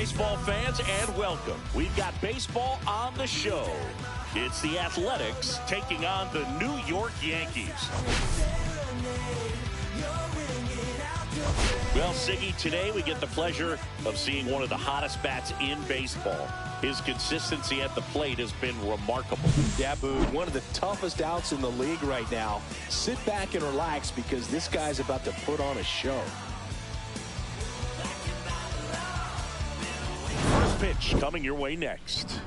baseball fans, and welcome. We've got baseball on the show. It's the Athletics taking on the New York Yankees. Well, Siggy, today we get the pleasure of seeing one of the hottest bats in baseball. His consistency at the plate has been remarkable. Yeah, Boo, one of the toughest outs in the league right now. Sit back and relax because this guy's about to put on a show. First pitch coming your way next.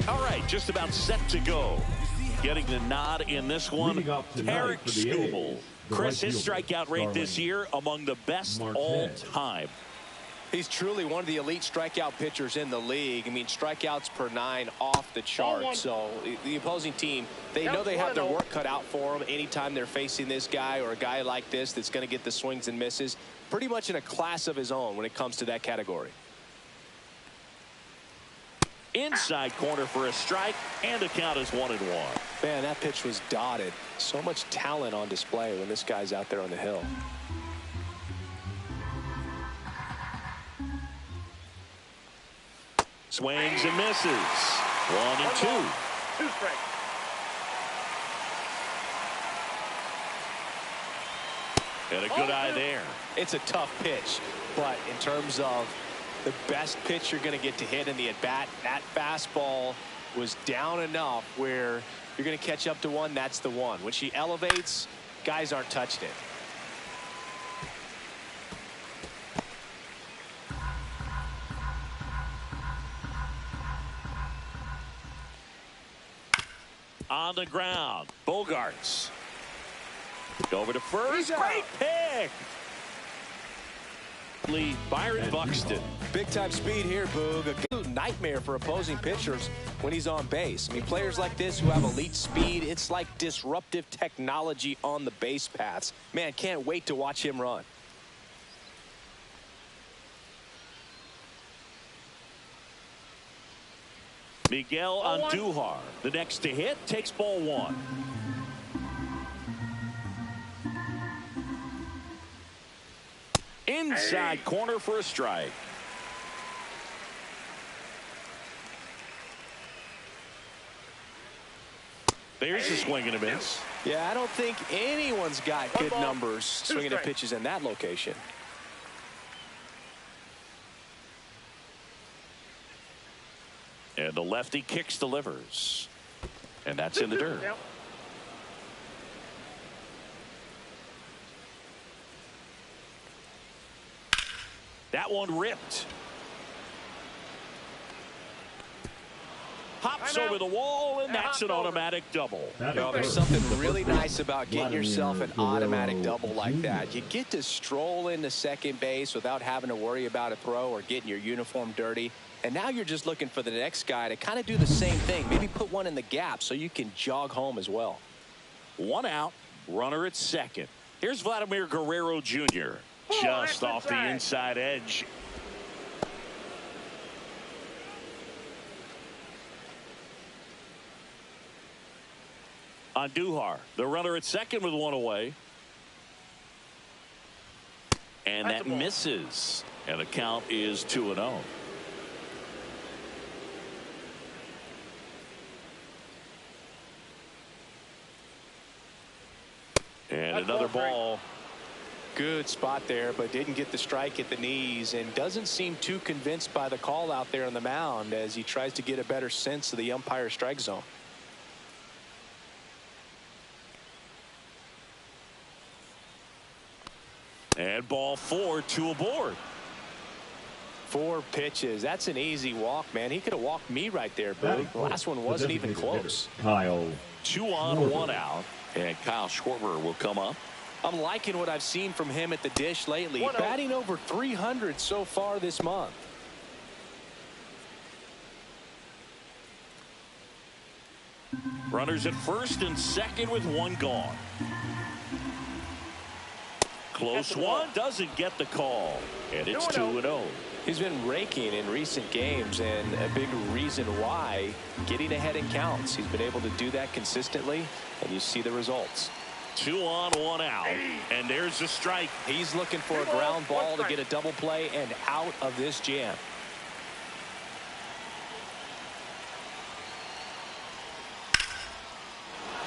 All right, just about set to go. Getting the nod in this one, Eric Skubal. Chris, his strikeout rate this year among the best all time. He's truly one of the elite strikeout pitchers in the league. I mean, strikeouts per 9 off the chart. So the opposing team, they know they have their work cut out for them anytime they're facing this guy or a guy like this that's going to get the swings and misses. Pretty much in a class of his own when it comes to that category. Inside corner for a strike, and the count is 1-1. Man, that pitch was dotted. So much talent on display when this guy's out there on the hill. Swings and misses. 1-2. 2 strikes. And a good eye there. It's a tough pitch, but in terms of the best pitch you're going to get to hit in the at-bat, that fastball was down enough where you're going to catch up to one. That's the one. When she elevates, guys aren't touching it. On the ground, Bogarts. Over to first. Great pick. Byron Buxton. Big time speed here, Boog. A nightmare for opposing pitchers when he's on base. I mean, players like this who have elite speed, it's like disruptive technology on the base paths. Man, can't wait to watch him run. Miguel Andujar, the next to hit, takes ball 1. Inside corner for a strike. There's a swing and a miss. Yeah, I don't think anyone's got good numbers swinging at pitches in that location. And the lefty kicks, delivers. And that's in the dirt. That one ripped. Pops over the wall, and that's an automatic double. There's something really nice about getting yourself an automatic double like that. You get to stroll into second base without having to worry about a throw or getting your uniform dirty. And now you're just looking for the next guy to kind of do the same thing. Maybe put one in the gap so you can jog home as well. 1 out, runner at second. Here's Vladimir Guerrero Jr. Just off the inside edge. Andujar, the runner at second with 1 away. And that misses. And the count is 2-0. And another ball. Good spot there, but didn't get the strike at the knees and doesn't seem too convinced by the call out there on the mound as he tries to get a better sense of the umpire strike zone. And ball 4, 2 aboard. 4 pitches. That's an easy walk, man. He could have walked me right there, Boo. The last one wasn't even close. Kyle. 2 on, 1 out. And Kyle Schwarber will come up. I'm liking what I've seen from him at the dish lately. Batting over 300 so far this month. Runners at first and second with 1 gone. Close one, doesn't get the call. And it's 2-0. He's been raking in recent games, and a big reason why, getting ahead in counts. He's been able to do that consistently, and you see the results. 2 on, 1 out. And there's the strike. He's looking for a ground ball to get a double play and out of this jam.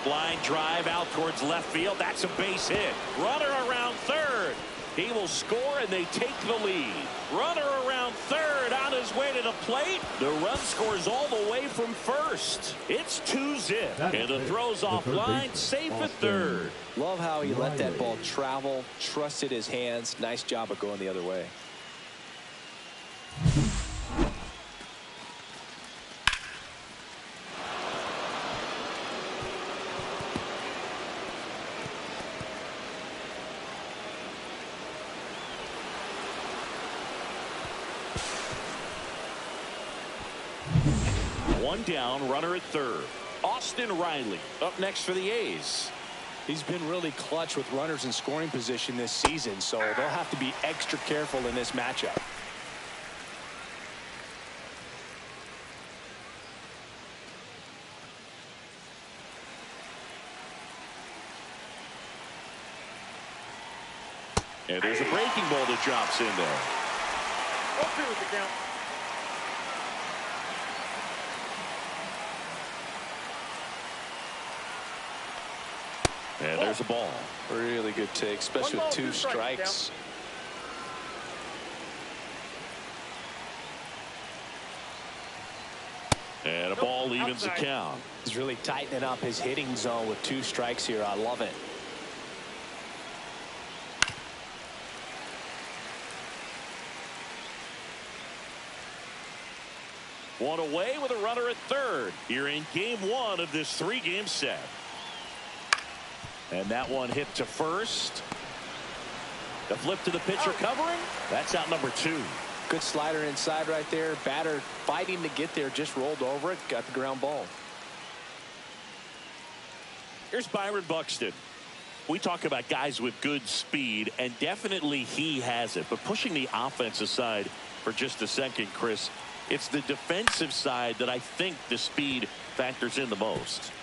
Line drive out towards left field. That's a base hit. Runner around third. He will score, and they take the lead. Runner around third on his way to the plate. The run scores all the way from first. It's 2-zip. And the throw's offline, safe at third. Love how he let that ball travel, trusted his hands. Nice job of going the other way. One down, runner at third. Austin Riley up next for the A's. He's been really clutch with runners in scoring position this season, so they'll have to be extra careful in this matchup. And there's a breaking ball that drops in there. 0-2 with the count. And there's a ball. Really good take, especially with 2 strikes. And a ball evens the count. He's really tightening up his hitting zone with 2 strikes here. I love it. One away with a runner at third here in game 1 of this 3-game set. And that one hit to first. The flip to the pitcher covering. That's out number 2. Good slider inside right there. Batter fighting to get there, just rolled over it, got the ground ball. Here's Byron Buxton. We talk about guys with good speed, and definitely he has it. But pushing the offense aside for just a second, Chris, it's the defensive side that I think the speed factors in the most.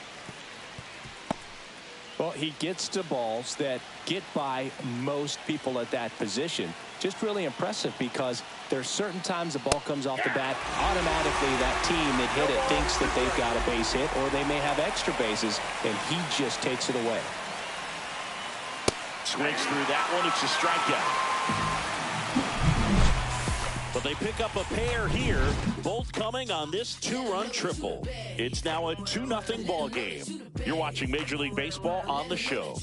Well, he gets to balls that get by most people at that position. Just really impressive because there's certain times the ball comes off the bat, automatically that team that hit it thinks that they've got a base hit, or they may have extra bases, and he just takes it away. Swings through that one. It's a strikeout. But they pick up a pair here, both coming on this 2-run triple. It's now a 2-0 ball game. You're watching Major League Baseball on the show.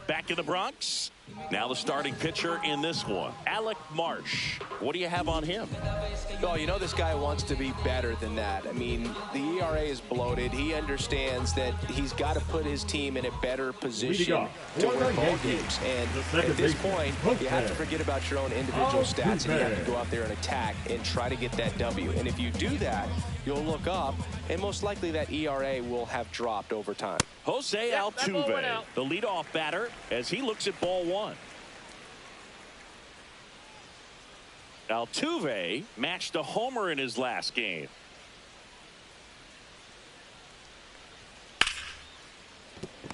Back in the Bronx. Now the starting pitcher in this one, Alec Marsh. What do you have on him? Oh, you know this guy wants to be better than that. I mean, the ERA is bloated. He understands that he's got to put his team in a better position to win ball games. And at this point, you have to forget about your own individual stats, and you have to go out there and attack and try to get that W. And if you do that, you'll look up, and most likely that ERA will have dropped over time. Jose Altuve, the leadoff batter, as he looks at ball 1. Altuve matched a homer in his last game.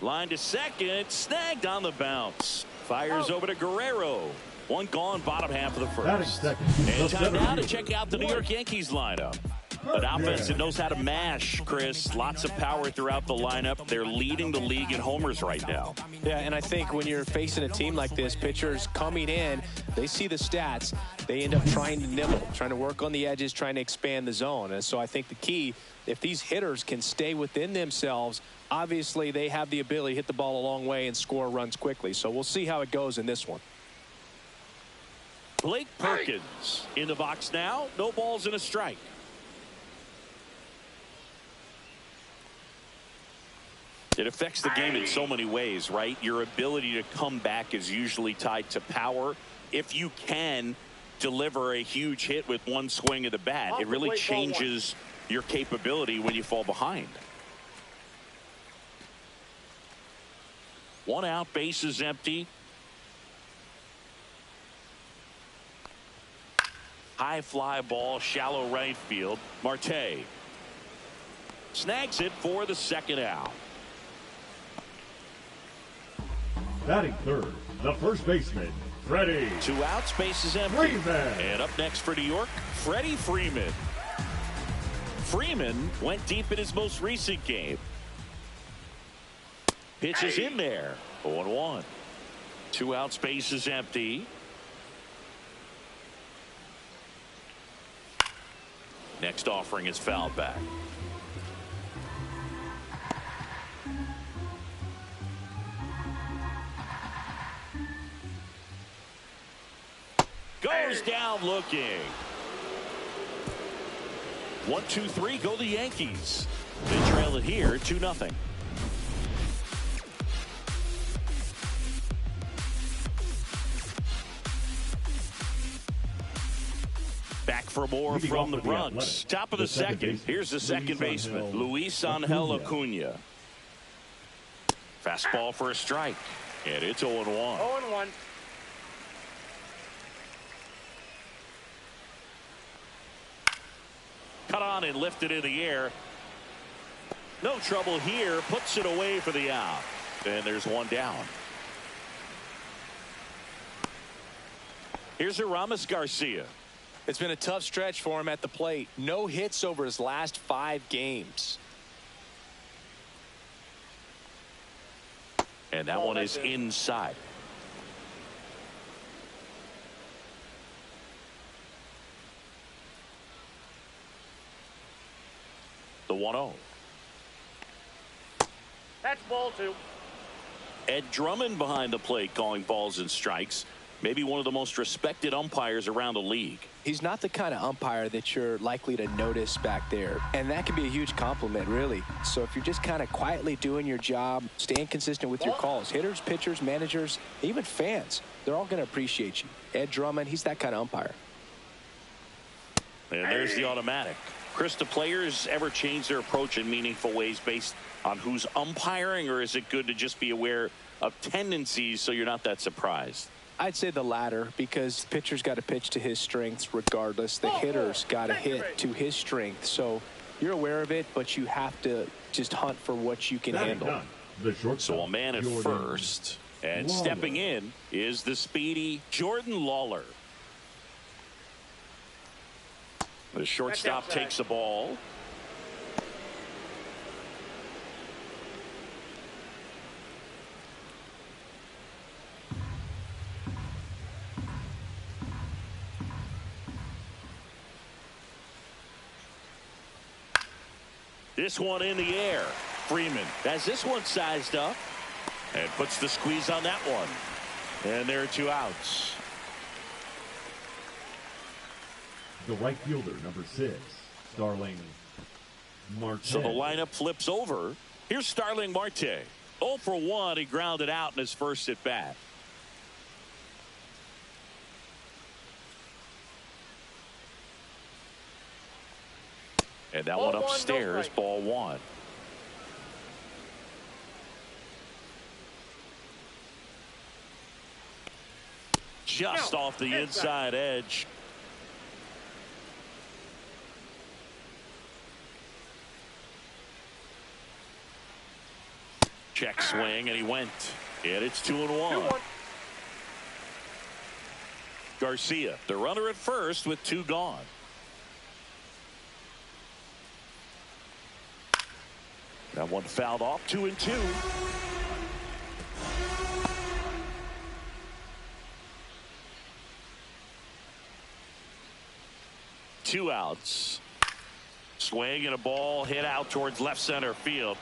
Line to second, snagged on the bounce. Fires over to Guerrero. One gone, bottom half of the first. And time now to check out the New York Yankees lineup. An offense that knows how to mash, Chris. Lots of power throughout the lineup. They're leading the league in homers right now. Yeah, and I think when you're facing a team like this, pitchers coming in, they see the stats. They end up trying to nibble, trying to work on the edges, trying to expand the zone. And so I think the key, if these hitters can stay within themselves, obviously they have the ability to hit the ball a long way and score runs quickly. So we'll see how it goes in this one. Blake Perkins in the box now. No balls and a strike. It affects the game in so many ways, right? Your ability to come back is usually tied to power. If you can deliver a huge hit with one swing of the bat, it really changes your capability when you fall behind. 1 out, bases empty. High fly ball, shallow right field. Marte snags it for the second out. Batting third, the first baseman, Freddie. 2 outs, base is empty. Freeman. And up next for New York, Freddie Freeman. Freeman went deep in his most recent game. Pitch is in there. 0-1. 2 outs, base is empty. Next offering is fouled back. Goes down looking. 1-2-3, go the Yankees. They trail it here 2-0. Back for more from the Bronx. Top of the second. Here's the second baseman, Luis Angel Acuna. Fastball for a strike. And it's 0-1. 0-1. Cut on and lifted in the air. No trouble here. Puts it away for the out. And there's one down. Here's Aramis Garcia. It's been a tough stretch for him at the plate. No hits over his last 5 games. And that one is inside. The 1-0. That's ball 2. Ed Drummond behind the plate calling balls and strikes. Maybe one of the most respected umpires around the league. He's not the kind of umpire that you're likely to notice back there. And that can be a huge compliment, really. So if you're just kind of quietly doing your job, staying consistent with your calls, hitters, pitchers, managers, even fans, they're all going to appreciate you. Ed Drummond, he's that kind of umpire. And there's the automatic. Chris, do players ever change their approach in meaningful ways based on who's umpiring, or is it good to just be aware of tendencies so you're not that surprised? I'd say the latter, because the pitcher's got to pitch to his strengths regardless. The hitter's got to hit to his strength. So you're aware of it, but you have to just hunt for what you can handle. So a man at first, and stepping in is the speedy Jordan Lawler. The shortstop takes the ball. This one in the air. Freeman has this one sized up and puts the squeeze on that one. And there are 2 outs. The right fielder, number 6, Starling Marte. So the lineup flips over. Here's Starling Marte. 0 for 1. He grounded out in his first at bat. And that one upstairs, ball 1. Just off the inside edge. Check swing, and he went. And it's 2-1. Garcia, the runner at first with 2 gone. That one fouled off. 2-2. Two outs. Swing and a ball hit out towards left center field.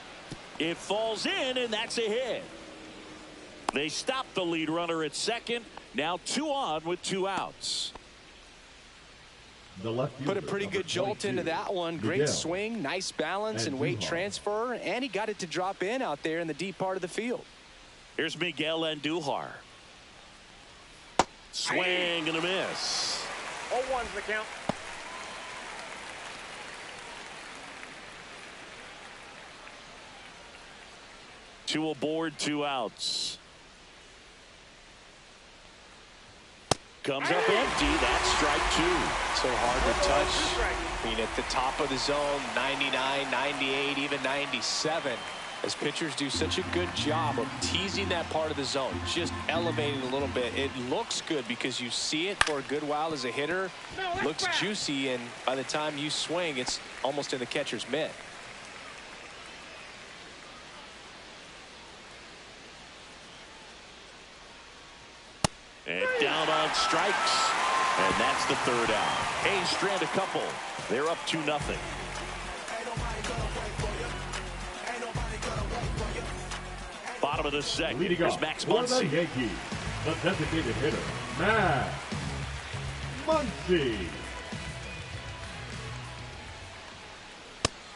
It falls in, and that's a hit. They stop the lead runner at second. Now 2 on with 2 outs. Put a pretty good jolt into that one. Great swing, nice balance and weight transfer, and he got it to drop in out there in the deep part of the field. Here's Miguel Andujar. Swing and a miss. 0-1's the count. Two aboard, 2 outs. Comes up empty. That's strike 2. So hard to touch. I mean, at the top of the zone, 99, 98, even 97. As pitchers do such a good job of teasing that part of the zone, just elevating a little bit. It looks good because you see it for a good while as a hitter. Looks juicy, and by the time you swing, it's almost in the catcher's mitt. And down on strikes. And that's the third out. Hayes strand a couple. They're up 2-0. Bottom of the second. Leading Here's off Max for the Muncy. Yankees, the designated hitter, Max Muncy.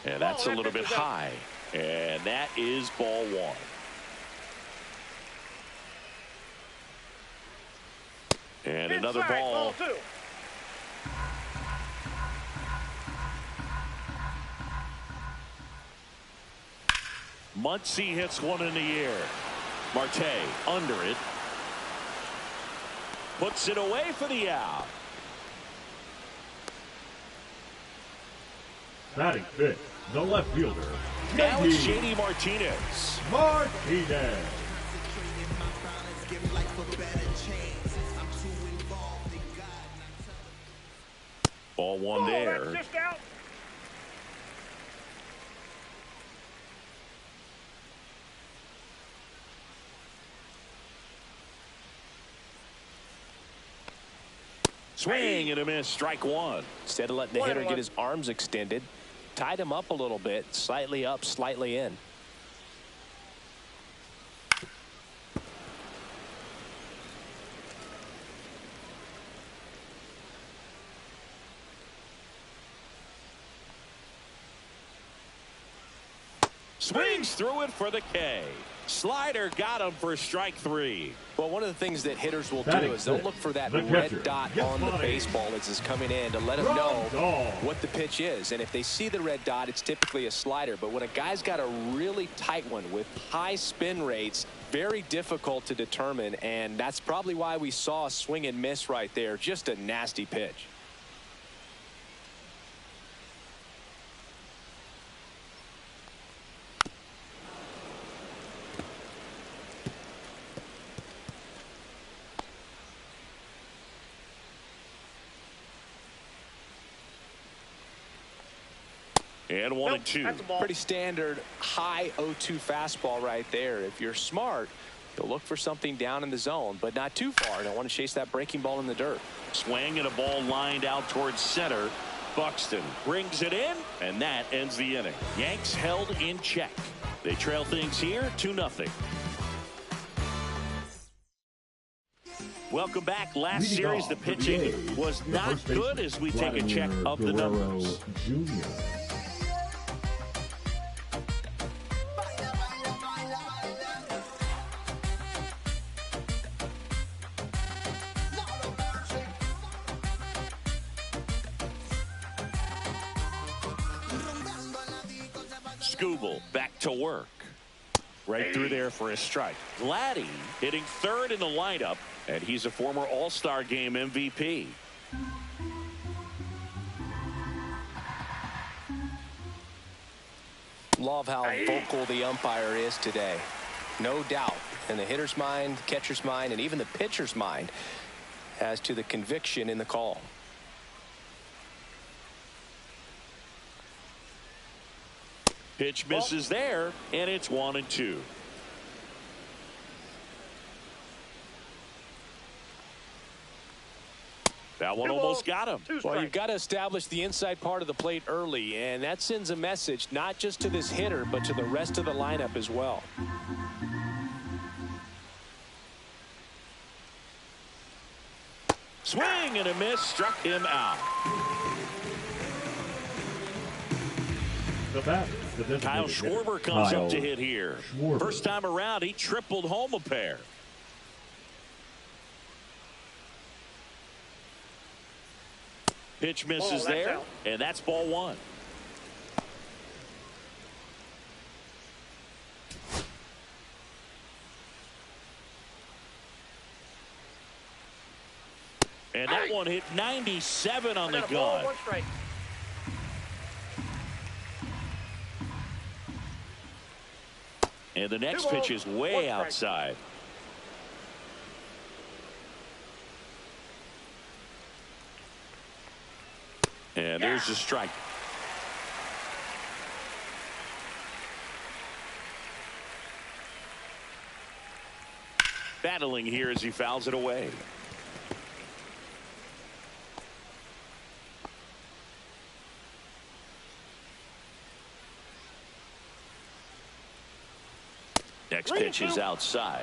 And that's a little bit high. And that is ball one. And another ball. Two. Muncy hits one in the air. Marte under it. Puts it away for the out. Batting fifth, the left fielder, Now it's Yankees, JD Martinez. Martinez. Ball one there. That's just out. Swing and a miss. Strike one. Instead of letting the hitter get his arms extended, tied him up a little bit, slightly up, slightly in. Swings through it for the K. Slider got him for strike three. Well, one of the things that hitters will do Batting is they'll sixth, look for that the red catcher, dot gets on the body. baseball as it's coming in to let them know what the pitch is. And if they see the red dot, it's typically a slider. But when a guy's got a really tight one with high spin rates, very difficult to determine. And that's probably why we saw a swing and miss right there. Just a nasty pitch. And 1-2. That's a ball. Pretty standard high 0-2 fastball right there. If you're smart, you'll look for something down in the zone, but not too far. Don't want to chase that breaking ball in the dirt. Swing and a ball lined out towards center. Buxton brings it in, and that ends the inning. Yanks held in check. They trail things here 2-0. Welcome back. Last Leading series, off the for pitching A's, was the not first baseman, good as we take a check Vladimir of the Guerrero numbers. Jr. Scooble back to work. Right through there for a strike. Vladdy hitting third in the lineup, and he's a former All-Star Game MVP. Love how vocal the umpire is today. No doubt in the hitter's mind, catcher's mind, and even the pitcher's mind as to the conviction in the call. Pitch misses there, and it's 1-2. That one almost got him. Well, you've got to establish the inside part of the plate early, and that sends a message not just to this hitter, but to the rest of the lineup as well. Swing and a miss, struck him out. The batter, the designated Kyle hitter, Schwarber comes Kyle up to hit here. Schwarber. First time around, he tripled home a pair. Pitch misses there, and that's ball one. And that one hit 97 on the gun. Ball, 1 strike. And the next pitch is way outside. And there's the strike. Battling here as he fouls it away. Next pitch is outside.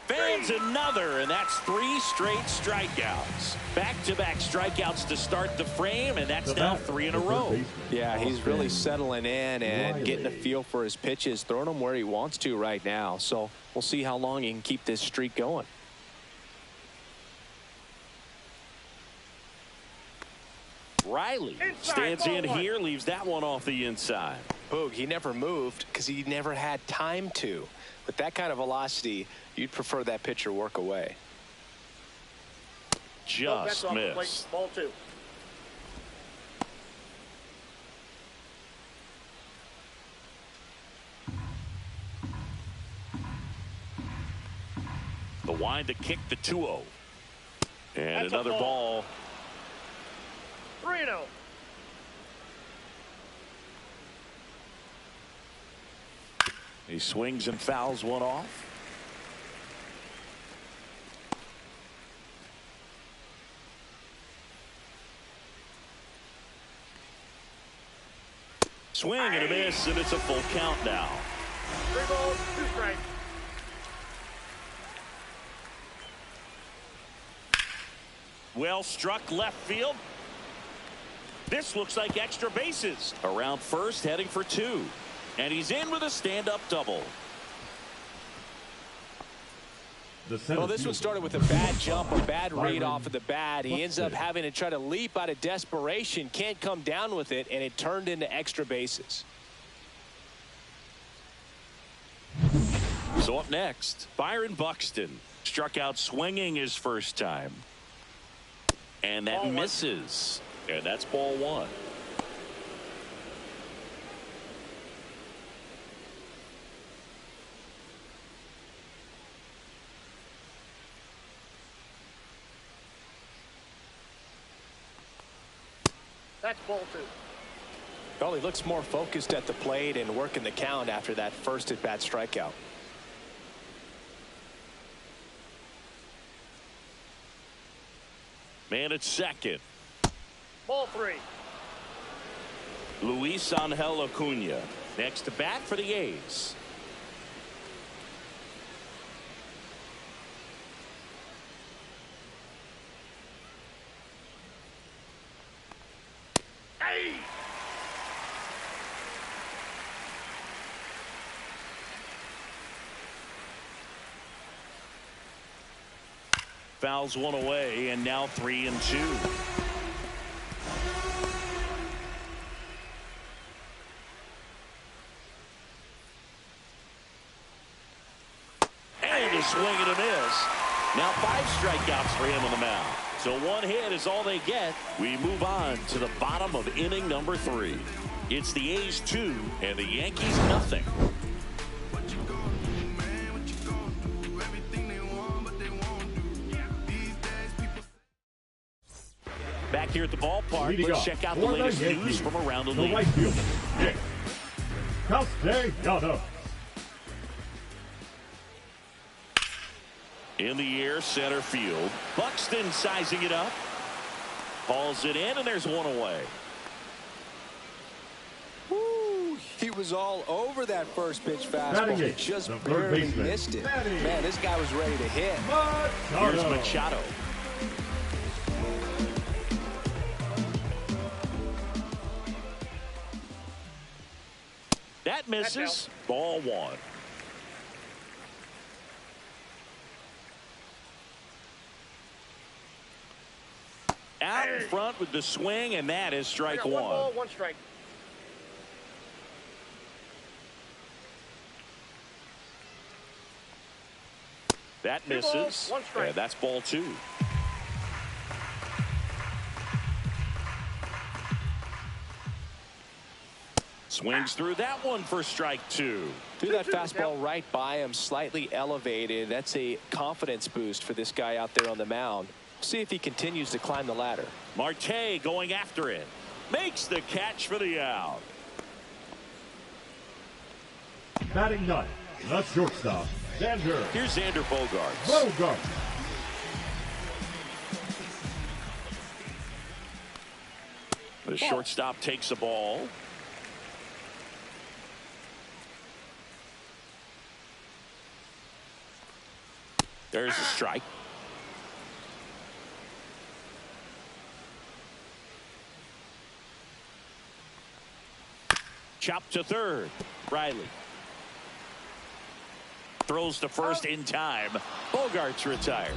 Fans another, and that's 3 straight strikeouts. Back-to-back strikeouts to start the frame, and that's now 3 in a row. Yeah, he's really settling in and getting a feel for his pitches, throwing them where he wants to right now. So we'll see how long he can keep this streak going. Riley stands in here, leaves that one off the inside. Boog, he never moved because he never had time to. With that kind of velocity, you'd prefer that pitcher work away. Just missed. Ball 2. The wind to kick the 2-0. And another ball. 3-0. He swings and fouls one off. Swing and a miss, and it's a full count now. 3 balls, 2 strikes. Well struck left field. This looks like extra bases. Around first, heading for 2. And he's in with a stand-up double. Well, this one started with a bad jump, a bad read off of the bat. He ends up having to try to leap out of desperation, can't come down with it, and it turned into extra bases. So up next, Byron Buxton struck out swinging his first time. And that misses. And that's ball 1. That's ball 2. Well, he looks more focused at the plate and working the count after that first at-bat strikeout. Man at second. Ball 3. Luis Angel Acuna next to bat for the A's. Hey! Fouls one away, and now 3-2. And a swing and a miss. Now 5 strikeouts for him on the mound. So 1 hit is all they get. We move on to the bottom of inning number 3. It's the A's 2 and the Yankees nothing. Back here at the ballpark, let's check out the latest news from around the league. Right field, Nick Castellanos. In the air, center field. Buxton sizing it up. Hauls it in, and there's 1 away. Woo, he was all over that first pitch fastball. He just barely missed it. Man, this guy was ready to hit. Here's Machado. That misses. Ball 1. Out in front with the swing, and that is strike 1. 1 ball, 1 strike. That Two balls, misses. one strike. And that's ball 2. Swings through that one for strike 2. Threw that fastball right by him, slightly elevated. That's a confidence boost for this guy out there on the mound. See if he continues to climb the ladder. Marte going after it. Makes the catch for the out. Batting ninth, the shortstop, Xander Here's Xander Bogaerts. Bogaerts. The shortstop takes the ball. There's a strike. Chop to third. Riley throws to first in time. Bogaerts retired.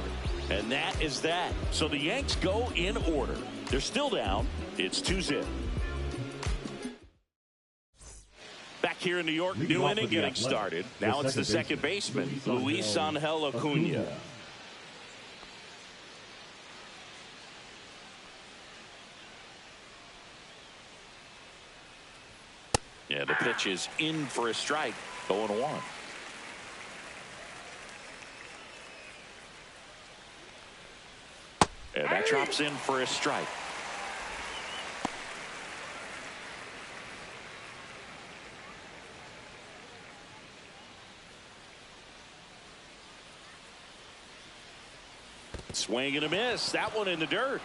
And that is that. So the Yanks go in order. They're still down. It's 2-0. Back here in New York, new inning getting started. Now it's the second baseman, Luis Angel Acuna. Yeah, the pitch is in for a strike. 0-1. And that drops in for a strike. Swing and a miss. That one in the dirt.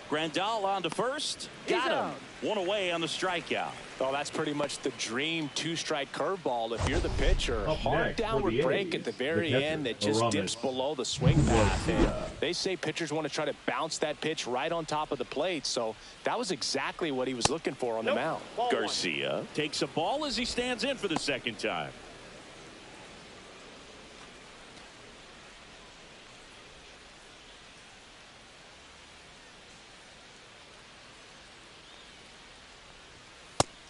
Grandal on to first. Got him. One away on the strikeout. Oh, that's pretty much the dream two-strike curveball. If you're the pitcher, hard downward break at the very end that just dips below the swing path. And they say pitchers want to try to bounce that pitch right on top of the plate. So that was exactly what he was looking for on the mound. Garcia takes a ball as he stands in for the second time.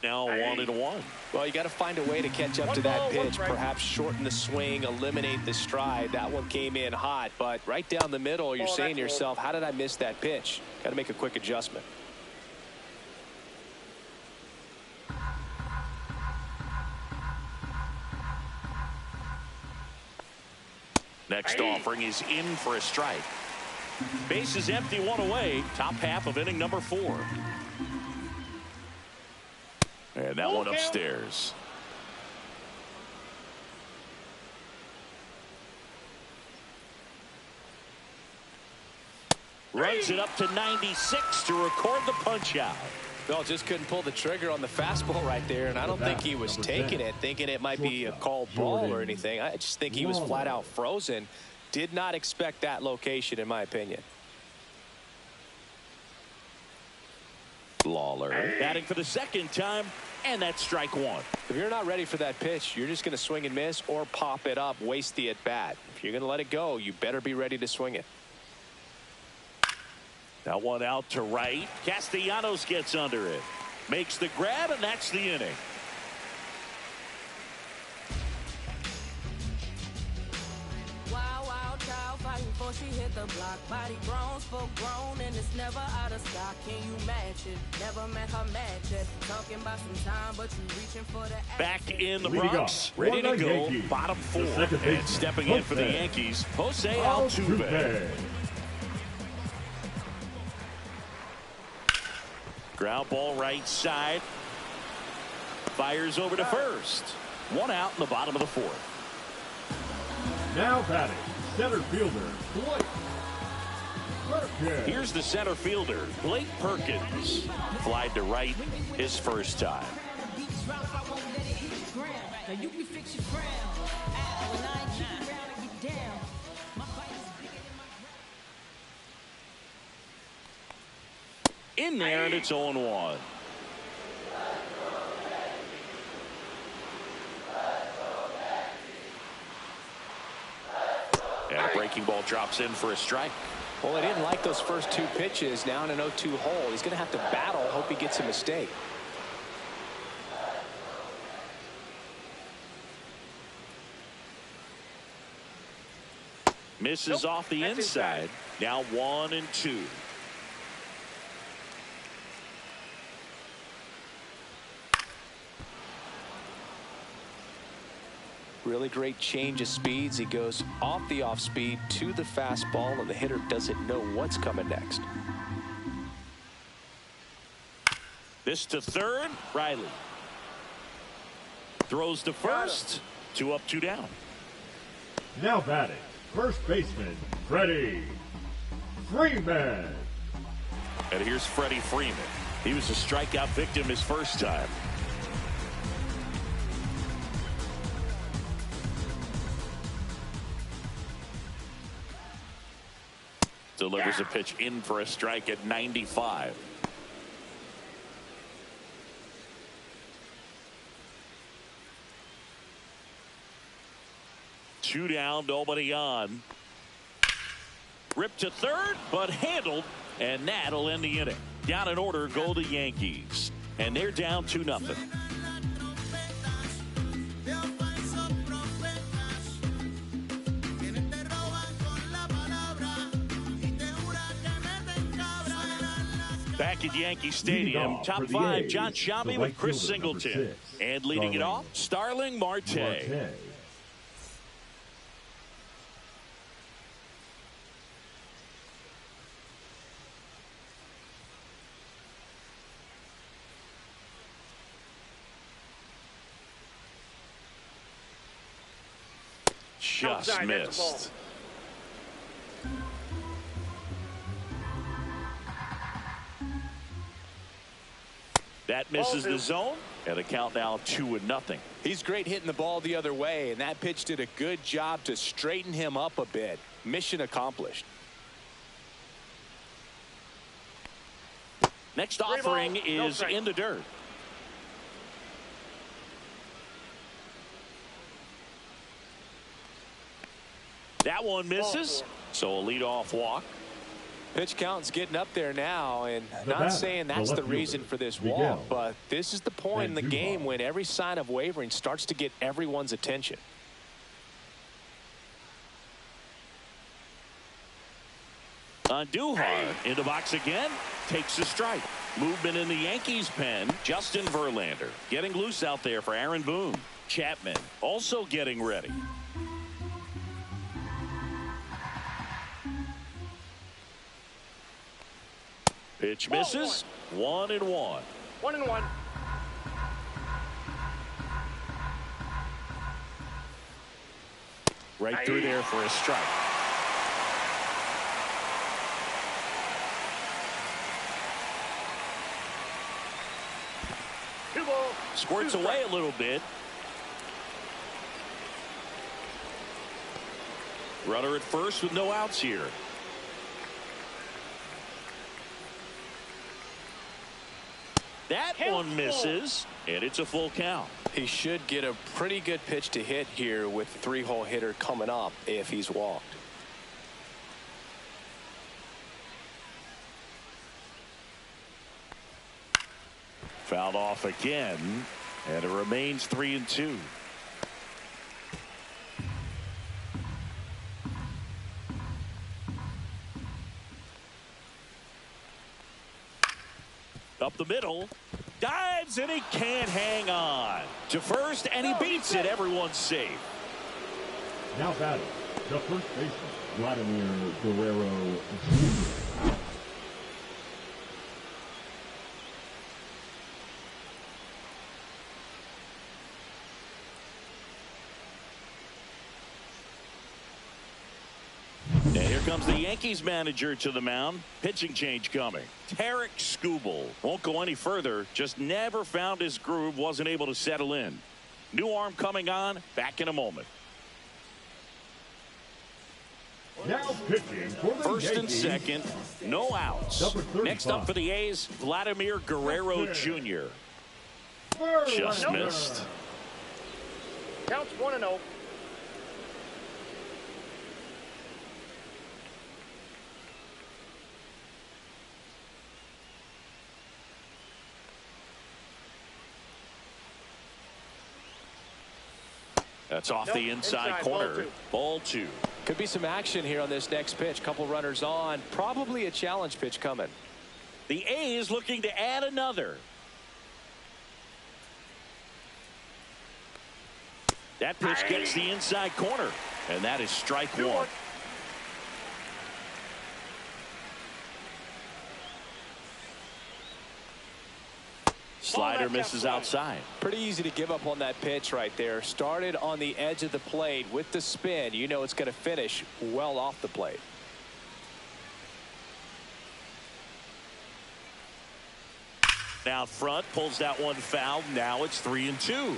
Now 1-1. Well, you got to find a way to catch up to that pitch. Perhaps shorten the swing, eliminate the stride. That one came in hot, but right down the middle, you're saying to yourself, how did I miss that pitch? Got to make a quick adjustment. Next offering is in for a strike. Base is empty, one away. Top half of inning number 4. And that one upstairs. Runs it up to 96 to record the punch out. Well, just couldn't pull the trigger on the fastball right there, and I don't think he was taking it, thinking it might be a called ball or anything. I just think he was flat out frozen. Did not expect that location, in my opinion. Lawler batting for the second time, and that's strike 1. If you're not ready for that pitch, you're just going to swing and miss or pop it up, waste the at-bat. If you're going to let it go, you better be ready to swing it. That one out to right. Castellanos gets under it. Makes the grab, and that's the inning. She hit the block, body grown, spoke grown, and it's never out of stock. Can you match it? Never met her match it. Talking about some time, but you reaching for the back in the Bronx, ready to go. Bottom 4, and stepping in for the Yankees, Jose Altuve. Ground ball right side. Fires over to first. One out in the bottom of the 4th. Now batting, center fielder, Blake Perkins. Here's the center fielder, Blake Perkins. Flied to right his first time. In there, and it's 0-1. And a breaking ball drops in for a strike. Well, I didn't like those first 2 pitches. Now in an 0-2 hole. He's going to have to battle. Hope he gets a mistake. Misses off the inside. Now 1-2. Really great change of speeds. He goes off the off speed to the fastball, and the hitter doesn't know what's coming next. This to third. Riley throws to first. 2 up, 2 down. Now batting, first baseman, Freddie Freeman. And here's Freddie Freeman. He was a strikeout victim his first time. Delivers a pitch in for a strike at 95. Two down, nobody on. Ripped to third, but handled, and that'll end the inning. Down in order go the Yankees, and they're down 2-0. Back at Yankee Stadium, top 5, John Sciambi with Chris Singleton. And leading it off, Starling Marte. Just missed. That misses the zone, and a count now 2-0. He's great hitting the ball the other way, and that pitch did a good job to straighten him up a bit. Mission accomplished. Next offering is in the dirt. That one misses, so a leadoff walk. Pitch count's getting up there now, and not saying that's the reason for this walk, but this is the point in the game when every sign of wavering starts to get everyone's attention. Andujar in the box again, takes a strike. Movement in the Yankees pen. Justin Verlander getting loose out there for Aaron Boone. Chapman also getting ready. Pitch misses. 1-1. 1-1. Right through there for a strike. Squirts away a little bit. Runner at first with no outs here. That one misses, and it's a full count. He should get a pretty good pitch to hit here with the 3-hole hitter coming up if he's walked. Fouled off again, and it remains 3-2. Up the middle, dives, and he can't hang on to first, and he beats it. Everyone's safe. Now batting, the first baseman, Vladimir Guerrero Jr. And here comes the Yankees manager to the mound. Pitching change coming. Tarek Skubal won't go any further. Just never found his groove. Wasn't able to settle in. New arm coming on. Back in a moment. Now pitching for the First and Yankees, second. No outs. Next up for the A's, Vladimir Guerrero Jr. Just missed. Counts 1-0. That's off the inside corner. Ball 2. Could be some action here on this next pitch. Couple runners on. Probably a challenge pitch coming. The A's looking to add another. That pitch gets the inside corner, and that is strike one. Slider misses outside. Pretty easy to give up on that pitch right there. Started on the edge of the plate with the spin. You know it's going to finish well off the plate. Out front, pulls that one foul. Now it's 3-2.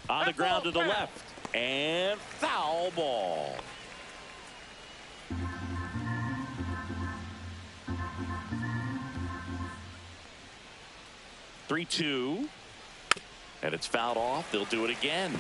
On the ground to the left. And foul ball. (3-2). And it's fouled off. They'll do it again.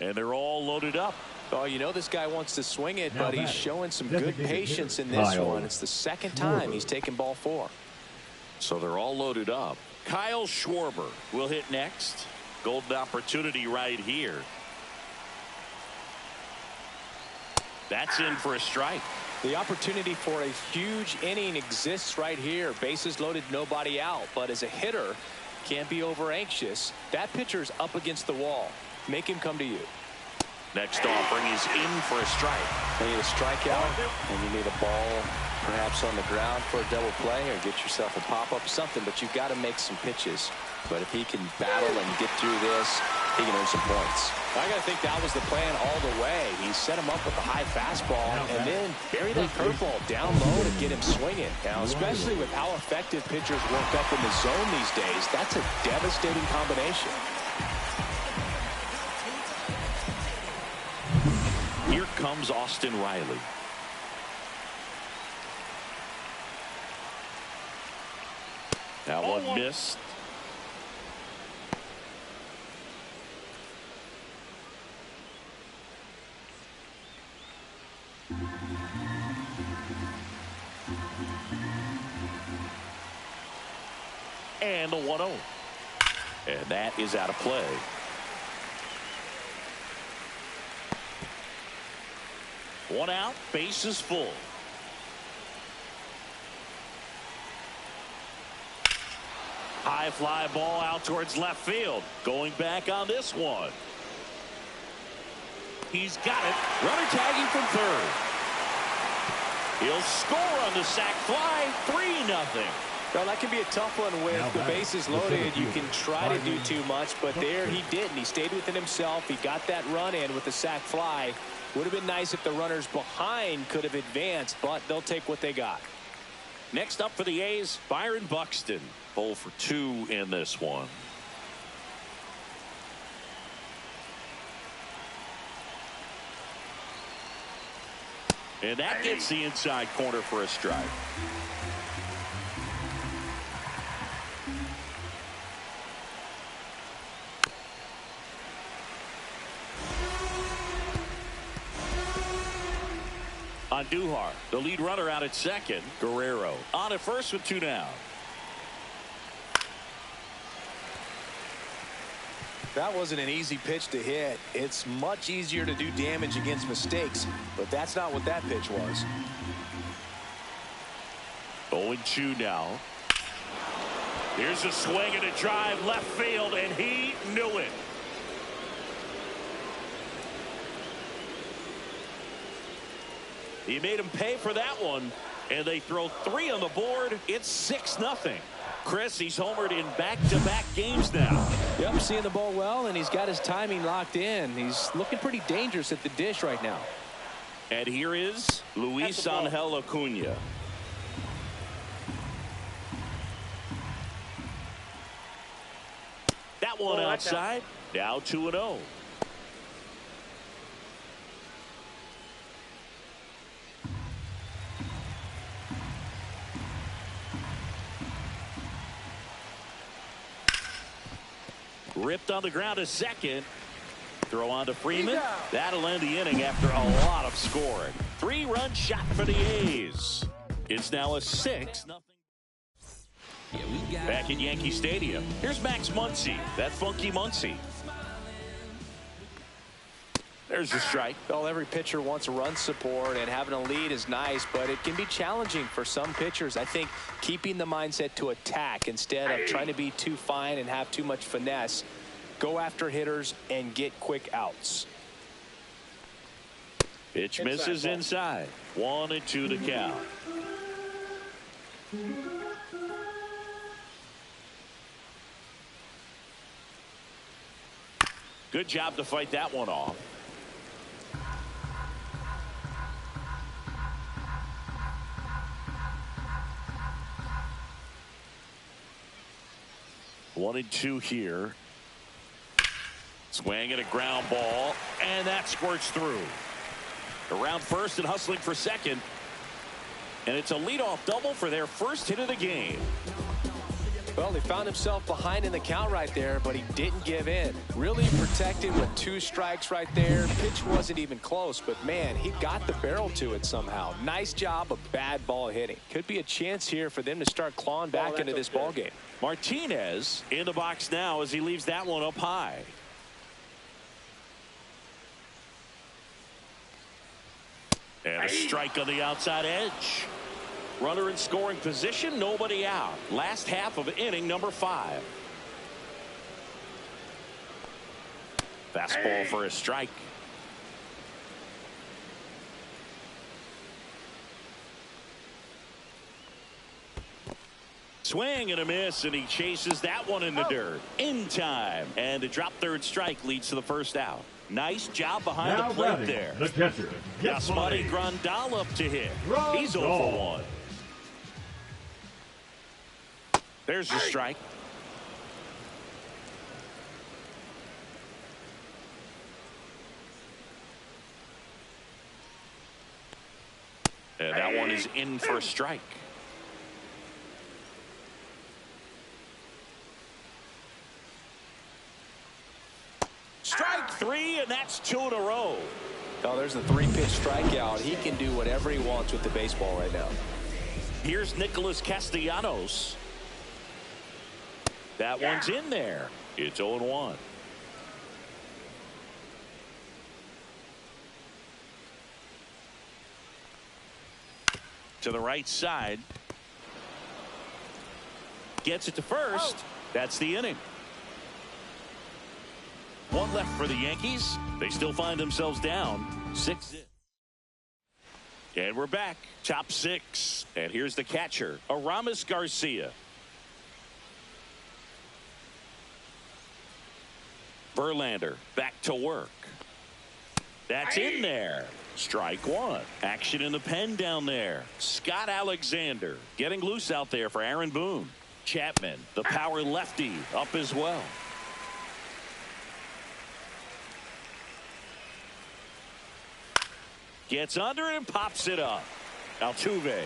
And they're all loaded up. Oh, you know this guy wants to swing it, but he's showing some good patience in this one. It's the second time he's taken ball 4. So they're all loaded up. Kyle Schwarber will hit next. Golden opportunity right here. That's in for a strike. The opportunity for a huge inning exists right here. Bases loaded, nobody out. But as a hitter, can't be over anxious. That pitcher's up against the wall. Make him come to you. Next offering is in for a strike. You need a strikeout, and you need a ball perhaps on the ground for a double play, or get yourself a pop-up, something. But you've got to make some pitches. But if he can battle and get through this, he can earn some points. I got to think that was the plan all the way. He set him up with a high fastball and then bury that curveball down low to get him swinging. Now, especially with how effective pitchers work up in the zone these days, that's a devastating combination. Here comes Austin Riley. That one missed. And a 1-0. And that is out of play. One out, bases full. High fly ball out towards left field. Going back on this one. He's got it. Runner tagging from third. He'll score on the sac fly. 3-0. Well, that can be a tough one with the bases loaded. You can try to do too much, but there he didn't. He stayed within himself. He got that run in with the sac fly. Would have been nice if the runners behind could have advanced, but they'll take what they got. Next up for the A's, Byron Buxton. 0 for 2 in this one. And that gets the inside corner for a strike. On Duhar, the lead runner out at second. Guerrero on at first with 2 down. That wasn't an easy pitch to hit. It's much easier to do damage against mistakes, but that's not what that pitch was. 0-2 now. Here's a swing and a drive left field, and he knew it. He made him pay for that one, and they throw 3 on the board. It's 6-0. Chris, he's homered in back-to-back games now. Yep, seeing the ball well, and he's got his timing locked in. He's looking pretty dangerous at the dish right now. And here is Luis Angel Acuna. That one outside. Now 2-0. Ripped on the ground to second. Throw on to Freeman. That'll end the inning after a lot of scoring. 3-run shot for the A's. It's now a 6-0. Back at Yankee Stadium. Here's Max Muncy. That funky Muncy. There's the strike. Well, every pitcher wants run support, and having a lead is nice, but it can be challenging for some pitchers. I think keeping the mindset to attack instead of trying to be too fine and have too much finesse. Go after hitters and get quick outs. Pitch misses inside. 1-2 to count. Good job to fight that one off. One and two here. Swing and a ground ball, and that squirts through. Around first and hustling for second. And it's a leadoff double for their first hit of the game. Well, he found himself behind in the count right there, but he didn't give in. Really protected with 2 strikes right there. Pitch wasn't even close, but man, he got the barrel to it somehow. Nice job of bad ball hitting. Could be a chance here for them to start clawing back into this ball game. Martinez in the box now as he leaves that one up high. And a strike on the outside edge. Runner in scoring position, nobody out. Last half of inning number 5. Fastball for a strike. Swing and a miss, and he chases that one in the dirt. In time. And the drop third strike leads to the first out. Nice job behind the plate there. The catcher. Yasmani Grandal up to hit. He's 0 for 1. There's the strike. And that one is in for a strike. Strike 3, and that's 2 in a row. Oh, there's the 3-pitch strikeout. He can do whatever he wants with the baseball right now. Here's Nicholas Castellanos. That one's in there. It's 0-1. To the right side. Gets it to first. That's the inning. 1 left for the Yankees. They still find themselves down 6. And we're back. Top 6. And here's the catcher, Aramis Garcia. Verlander back to work. That's in there. Strike 1. Action in the pen down there. Scott Alexander getting loose out there for Aaron Boone. Chapman, the power lefty, up as well. Gets under it and pops it up. Altuve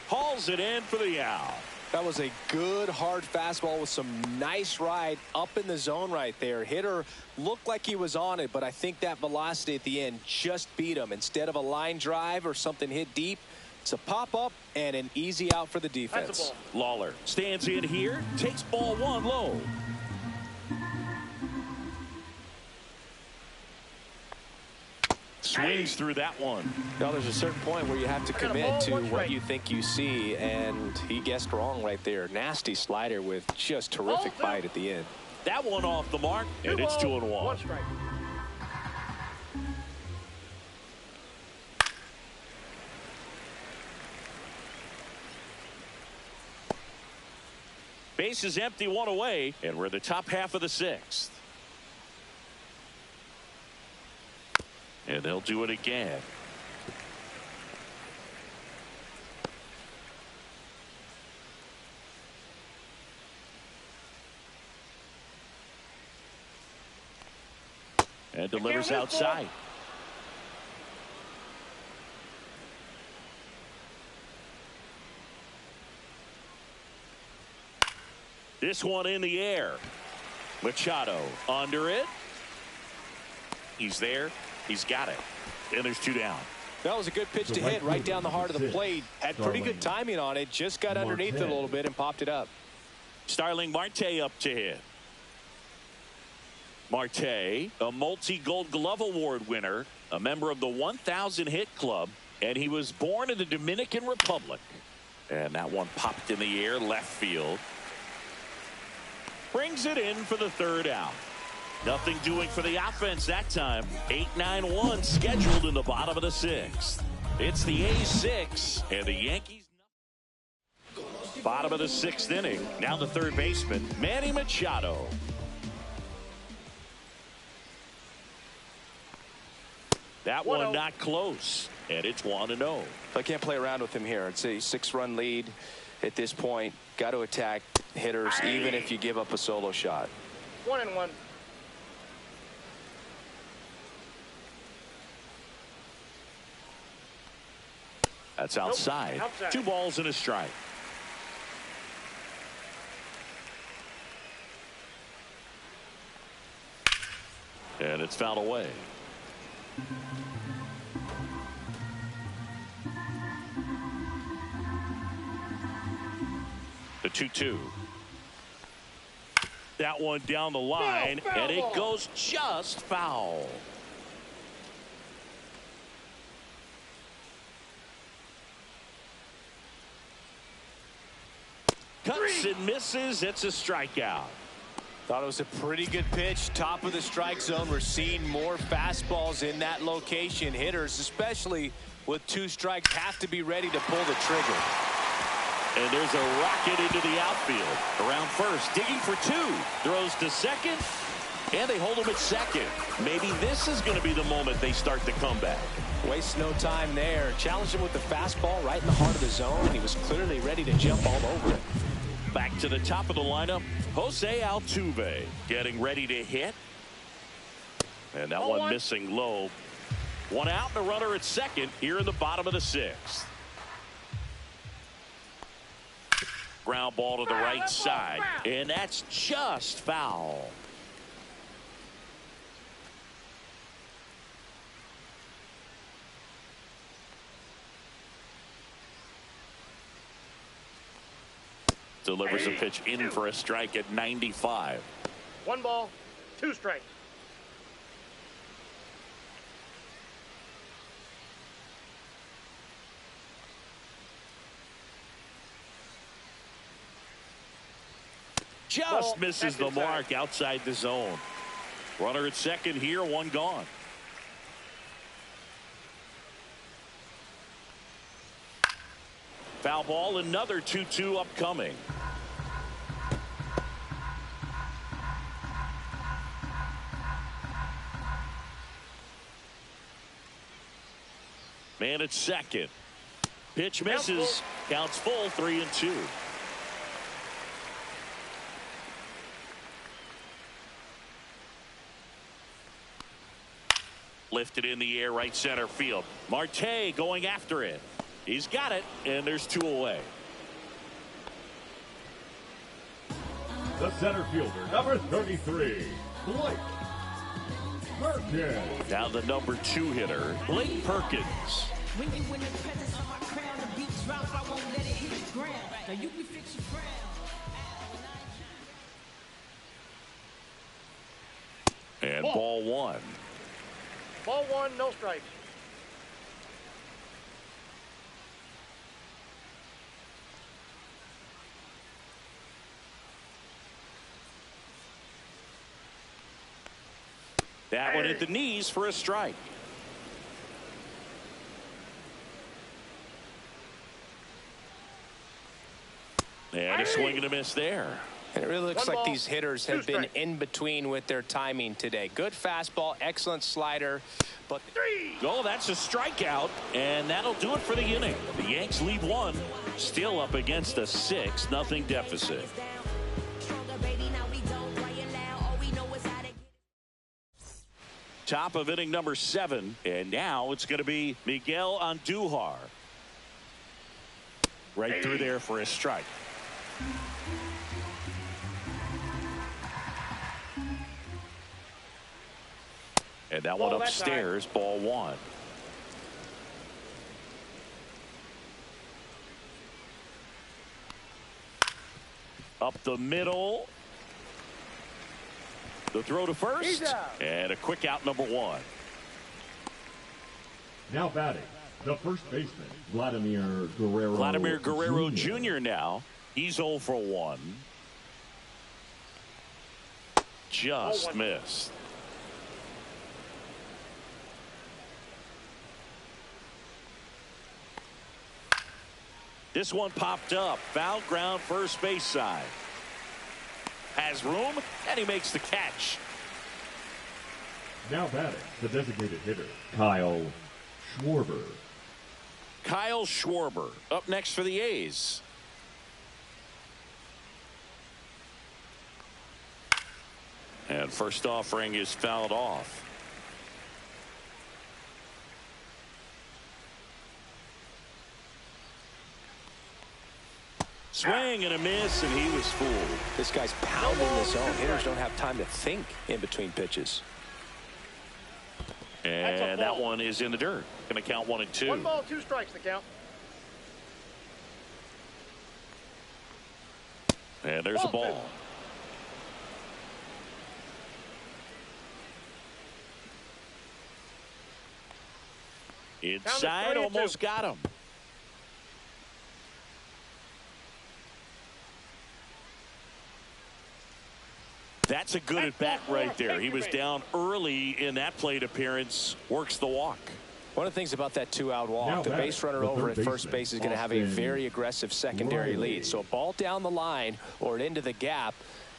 hauls it in for the out. That was a good hard fastball with some nice ride up in the zone right there. Hitter looked like he was on it, but I think that velocity at the end just beat him. Instead of a line drive or something hit deep, it's a pop up and an easy out for the defense. Lawler stands in here, takes ball 1 low. Swings through that one. Now there's a certain point where you have to commit to what you think you see, and he guessed wrong right there. Nasty slider with just terrific bite at the end. That one off the mark, and it's 2-1. 1 strike. Base is empty, 1 away, and we're in the top half of the 6th. And they'll do it again. And delivers outside. This one in the air. Machado under it. He's there. He's got it. And there's 2 down. That was a good pitch to hit right down the heart of the plate. Had pretty good timing on it. Just got underneath it a little bit and popped it up. Starling Marte up to hit. Marte, a multi-Gold Glove Award winner, a member of the 1,000 hit club, and he was born in the Dominican Republic. And that one popped in the air left field. Brings it in for the 3rd out. Nothing doing for the offense that time. 8-9-1 scheduled in the bottom of the 6th. It's the A's 6 and the Yankees. Bottom of the 6th inning. Now the 3rd baseman, Manny Machado. That one not close, and it's 1-0. I can't play around with him here. It's a 6-run lead at this point. Got to attack hitters, even if you give up a solo shot. 1-1. That's outside. Outside. 2 balls and a strike. And it's fouled away. The 2-2. That one down the line, and it goes just foul. Cuts and misses. It's a strikeout. Thought it was a pretty good pitch. Top of the strike zone. We're seeing more fastballs in that location. Hitters, especially with 2 strikes, have to be ready to pull the trigger. And there's a rocket into the outfield. Around first, digging for 2. Throws to second, and they hold him at second. Maybe this is going to be the moment they start the comeback. Waste no time there. Challenged him with the fastball right in the heart of the zone, and he was clearly ready to jump all over it. Back to the top of the lineup, Jose Altuve getting ready to hit. And that one missing low. 1 out and a runner at second here in the bottom of the 6th. Ground ball to the right side, and that's just foul. Delivers a pitch in for a strike at 95. 1 ball, 2 strikes. Just misses the mark outside the zone. Runner at second here, 1 gone. Foul ball, another 2-2 upcoming. Man at second. Pitch misses. Counts full, 3-2. Lifted in the air, right center field. Marte going after it. He's got it, and there's 2 away. The center fielder, number 33, Blake Perkins. Now the number 2 hitter, Blake Perkins. When you in the presence of my crown, the beat drops, I won't let it hit the ground. Now you can fix your crown. And ball 1. Ball 1, no strikes. That one at the knees for a strike. And a swing and a miss there. And it really looks 1 like ball, these hitters 2 have been strikes. in between with their timing today. Good fastball, excellent slider, but 3. Oh, that's a strikeout, and that'll do it for the inning. The Yanks lead 1, still up against a 6-0 deficit. Top of inning number 7, and now it's going to be Miguel Andujar. Right through there for a strike. And that one upstairs, ball one. Up the middle. The throw to first. And a quick out, number one. Now batting, the first baseman, Vladimir Guerrero. Vladimir Guerrero Jr. now. He's 0 for 1. Just missed. This one popped up. Foul ground, first base side. Has room, and he makes the catch. Now batting, the designated hitter, Kyle Schwarber. Kyle Schwarber up next for the A's. And first offering is fouled off. Swing and a miss, and he was fooled. This guy's pounding the zone. Hitters don't have time to think in between pitches. And that one is in the dirt. Going to count 1 and 2. 1 ball, 2 strikes to count. And there's a ball. Inside, almost got him. That's a good at bat right there. He was down early in that plate appearance. Works the walk. One of the things about that 2-out walk, the base runner over at first base is going to have a very aggressive secondary lead. So a ball down the line or into the gap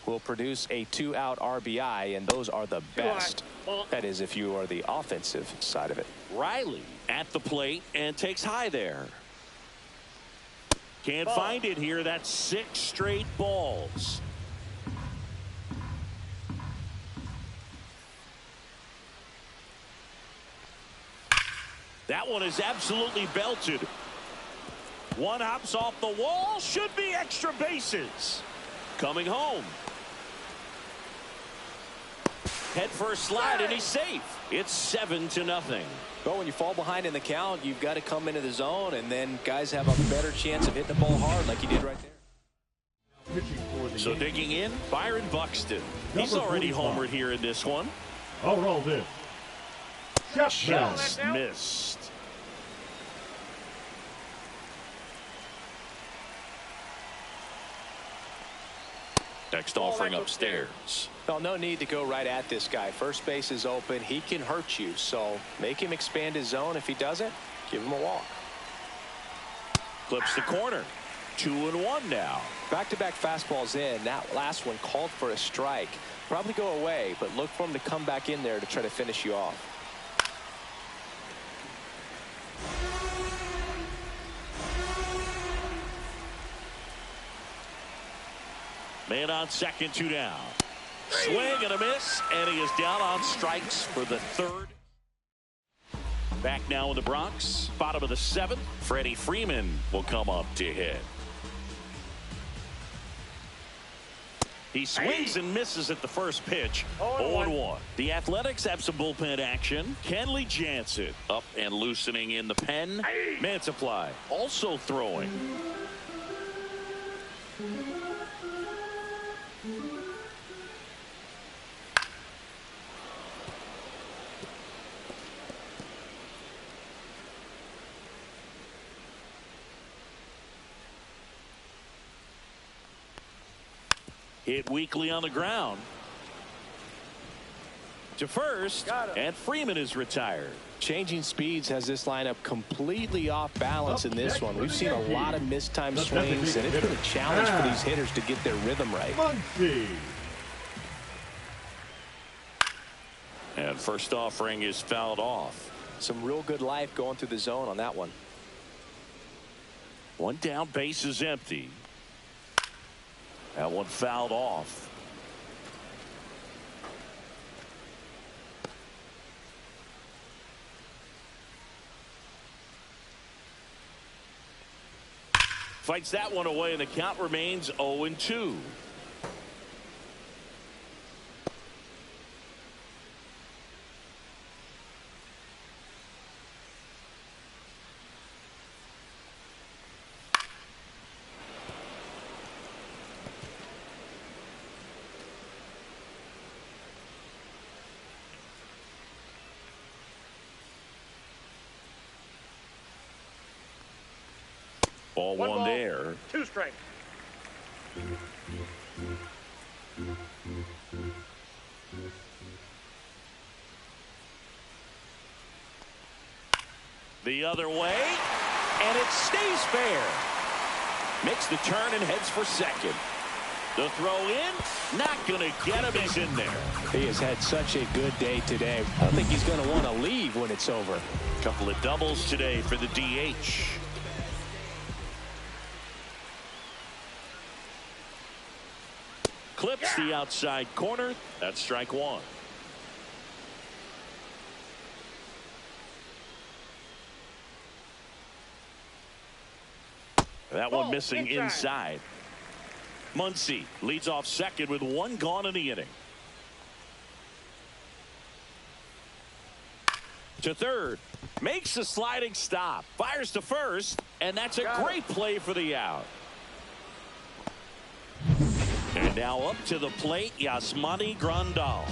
will produce a 2-out RBI, and those are the best. That is, if you are the offensive side of it. Riley at the plate and takes high there. Can't find it here. That's 6 straight balls. That one is absolutely belted. One hops off the wall. Should be extra bases. Coming home. Head first slide, and he's safe. It's 7-0. But when you fall behind in the count, you've got to come into the zone, and then guys have a better chance of hitting the ball hard like you did right there. So digging in, Byron Buxton. He's already homered here in this one. I'll roll this. Just missed. Next offering upstairs. Well, no need to go right at this guy. First base is open. He can hurt you. So make him expand his zone. If he doesn't, give him a walk. Clips the corner. 2-1 now. Back-to-back fastballs in. That last one called for a strike. Probably go away, but look for him to come back in there to try to finish you off. Man on second, 2 down. Swing and a miss, and he is down on strikes for the 3rd. Back now in the Bronx, bottom of the 7th. Freddie Freeman will come up to hit. He swings and misses at the first pitch. 0-1. The Athletics have some bullpen action. Kenley Jansen up and loosening in the pen. Mantiply also throwing. Hit weakly on the ground. To first, and Freeman is retired. Changing speeds has this lineup completely off balance in this one. We've seen a lot of mistimed swings, and it's been a challenge for these hitters to get their rhythm right. And first offering is fouled off. Some real good life going through the zone on that one. One down, base is empty. That one fouled off. Fights that one away, and the count remains 0-2. Ball one there. 2 strikes. The other way, and it stays fair. Makes the turn and heads for second. The throw in, not going to get him. He's in there. He has had such a good day today. I don't think he's going to want to leave when it's over. Couple of doubles today for the DH. Clips the outside corner. That's strike one. That one missing inside. Muncy leads off second with 1 gone in the inning. To third, makes a sliding stop, fires to first, and that's a great play for the out. And now up to the plate, Yasmani Grandal.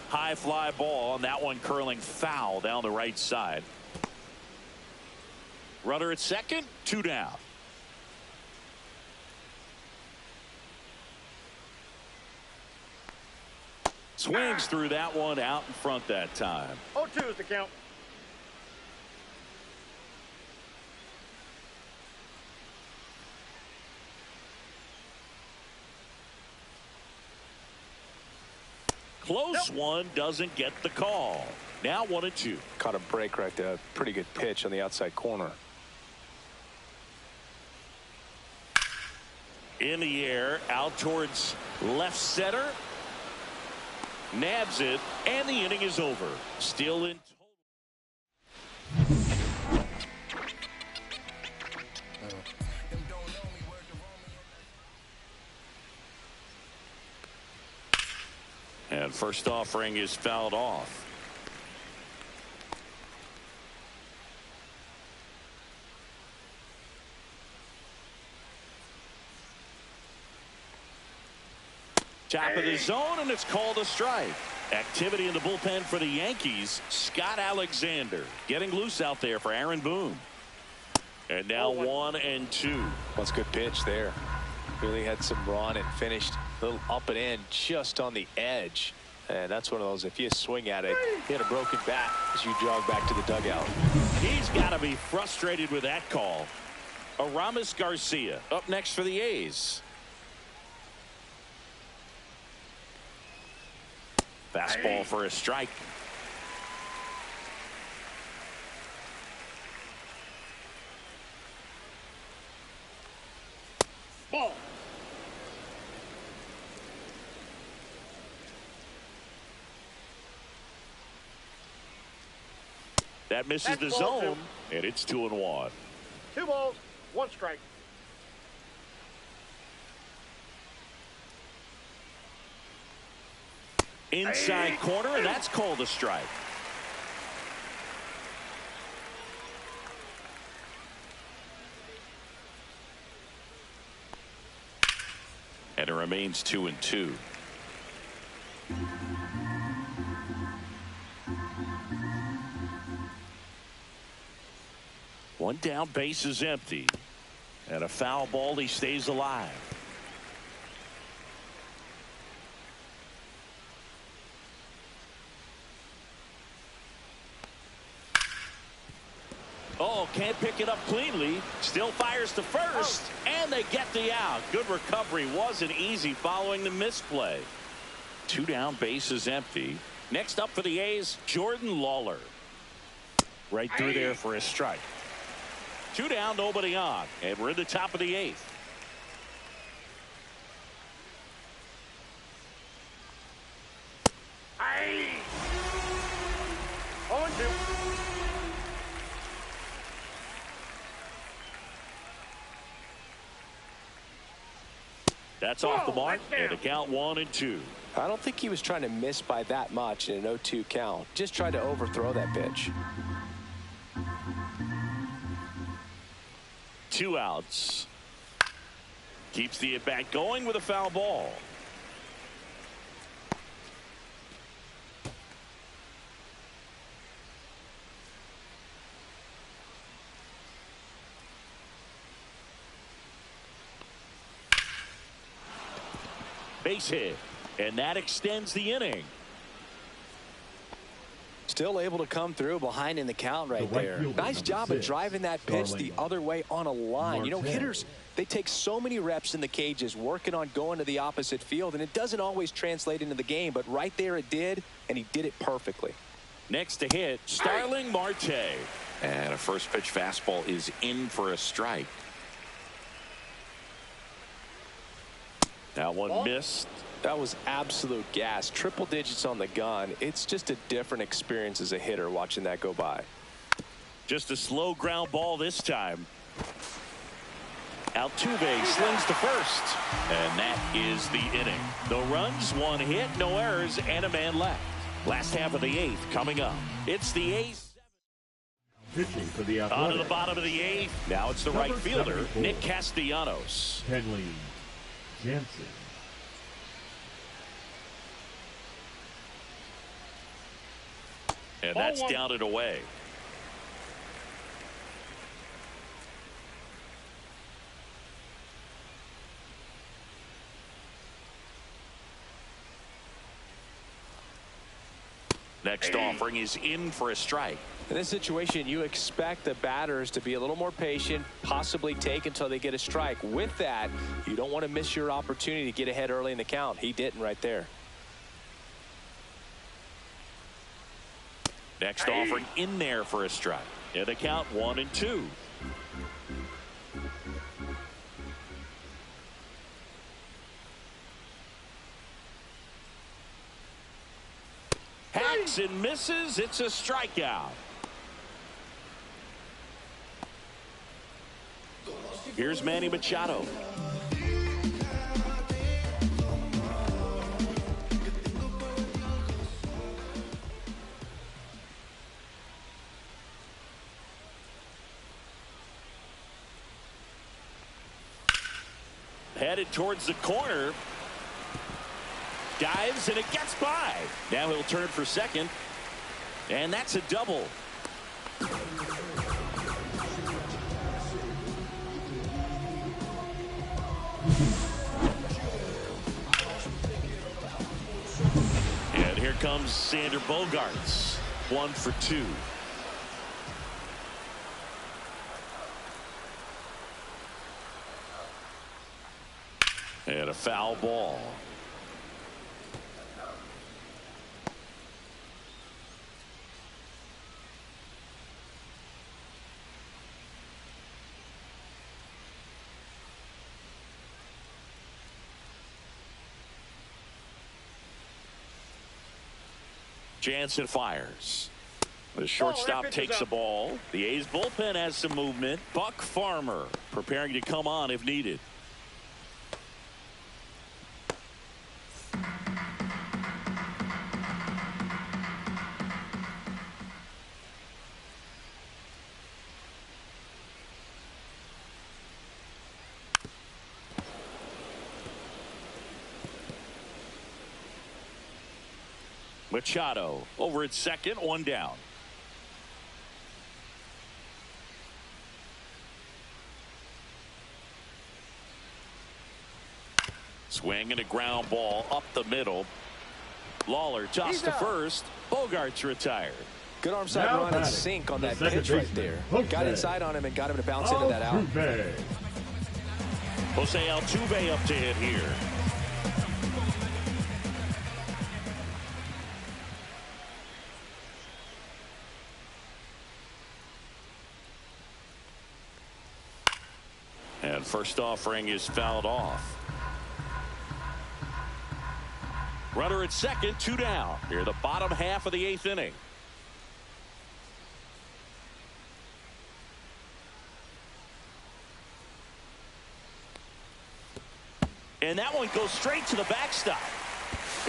High fly ball, and that one curling foul down the right side. Runner at second, 2 down. Swings through that one out in front that time. 0-2 is the count. Close one, doesn't get the call. Now 1-2. Caught a break right there. Pretty good pitch on the outside corner. In the air, out towards left center. Nabs it, and the inning is over. Still in total. And first offering is fouled off. Top of the zone, and it's called a strike. Activity in the bullpen for the Yankees. Scott Alexander getting loose out there for Aaron Boone. And now 1-2. That's a good pitch there. Really had some run and finished a little up and in just on the edge. And that's one of those, if you swing at it, hit a broken bat as you jog back to the dugout. He's got to be frustrated with that call. Aramis Garcia up next for the A's. Fastball for a strike. Ball. That misses the zone, and it's 2-1. 2 balls, 1 strike. Inside corner, and that's called a strike. And it remains 2-2. One down, base is empty. And a foul ball, he stays alive. Oh, can't pick it up cleanly. Still fires to first, and they get the out. Good recovery. Wasn't easy following the misplay. 2 down, base is empty. Next up for the A's, Jordan Lawler. Right through there for a strike. 2 down, nobody on, and we're in the top of the 8th. Aye. 0-2. That's off the mark, and the count 1-2. I don't think he was trying to miss by that much in an 0-2 count. Just tried to overthrow that pitch. 2 outs. Keeps the at-bat going with a foul ball. Base hit. And that extends the inning. Still able to come through behind in the count right there. Nice job of driving that pitch the other way on a line. You know, hitters, they take so many reps in the cages working on going to the opposite field, and it doesn't always translate into the game, but right there it did, and he did it perfectly. Next to hit, Starling Marte. And a first pitch fastball is in for a strike. That one missed. That was absolute gas. Triple digits on the gun. It's just a different experience as a hitter watching that go by. Just a slow ground ball this time. Altuve slings to first. And that is the inning. No runs, one hit, no errors, and a man left. Last half of the eighth coming up. It's the A's. Pitching for the On Athletics. to the bottom of the eighth. Now it's the right fielder, 74. Nick Castellanos. Kenley Jansen. And that's down and away. Next offering is in for a strike. In this situation, you expect the batters to be a little more patient, possibly take until they get a strike. With that, you don't want to miss your opportunity to get ahead early in the count. He didn't right there. Next offering in there for a strike. And the count 1-2. Hacks and misses. It's a strikeout. Here's Manny Machado. Headed towards the corner. Dives and it gets by. Now he'll turn for second. And that's a double. And here comes Sander Bogaerts. 1 for 2. And a foul ball. Jansen fires. The shortstop takes the ball. The A's bullpen has some movement. Buck Farmer preparing to come on if needed. Machado over at second, one down. Swing and a ground ball up the middle. Lawler tossed to first. Bogaerts retired. Good arm side run and sink on that pitch right there. Got inside on him and got him to bounce into that out. Jose Altuve up to hit here. And first offering is fouled off. Runner at second, 2 down. Here the bottom half of the 8th inning. And that one goes straight to the backstop.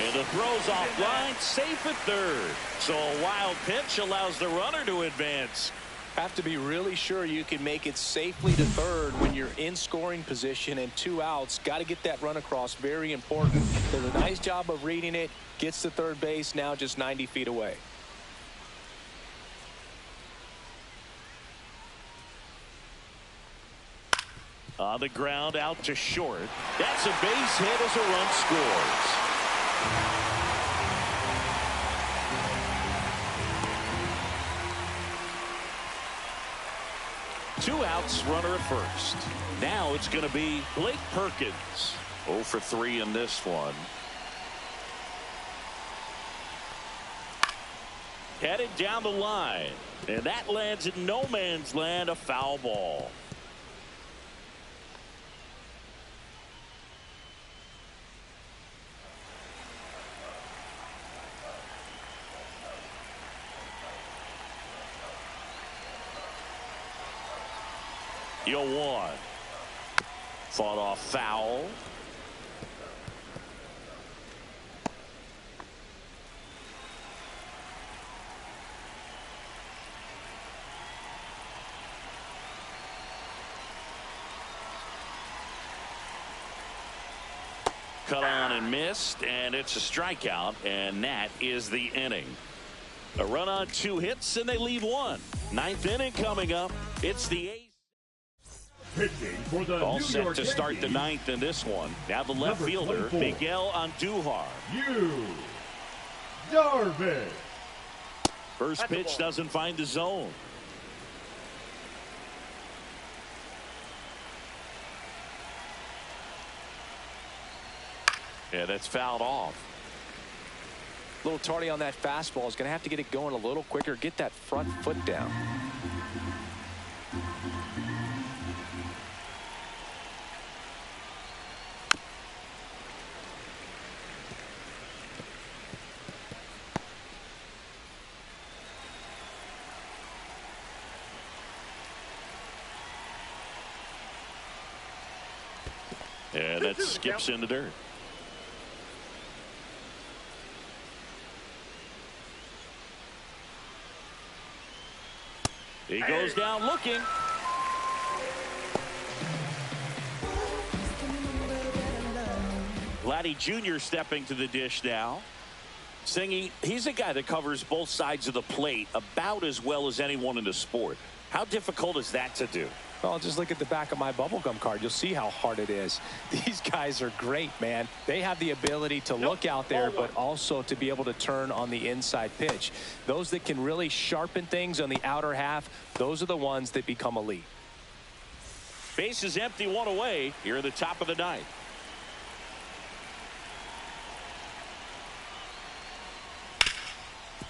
And the throw's off line, safe at third. So a wild pitch allows the runner to advance. Have to be really sure you can make it safely to third when you're in scoring position and 2 outs. Got to get that run across. Very important. Does a nice job of reading it. Gets to third base, now just 90 feet away. On the ground, out to short. That's a base hit as a run scores. Two outs, runner at first. Now it's going to be Blake Perkins. 0 for 3 in this one. Headed down the line. And that lands in no man's land, a foul ball. You'll one. Fought off foul. Cut on and missed, and it's a strikeout, and that is the inning. A run on 2 hits, and they leave 1. 9th inning coming up. It's the 8th. Pitching for the All New set York to start the Yankees, 9th in this one. Now the left Number fielder, 24. Miguel Andujar. Yu Darvish. First That's a pitch ball. doesn't find the zone. Yeah, that's fouled off. A little tardy on that fastball. Is going to have to get it going a little quicker. Get that front foot down. Yeah, that skips in the dirt. He goes down looking. Vladdy Jr. stepping to the dish now. Singing, he's a guy that covers both sides of the plate about as well as anyone in the sport. How difficult is that to do? Well, just look at the back of my bubblegum card. You'll see how hard it is. These guys are great, man. They have the ability to look out there, but also to be able to turn on the inside pitch. Those that can really sharpen things on the outer half, those are the ones that become elite. Base is empty, 1 away here at the top of the 9th.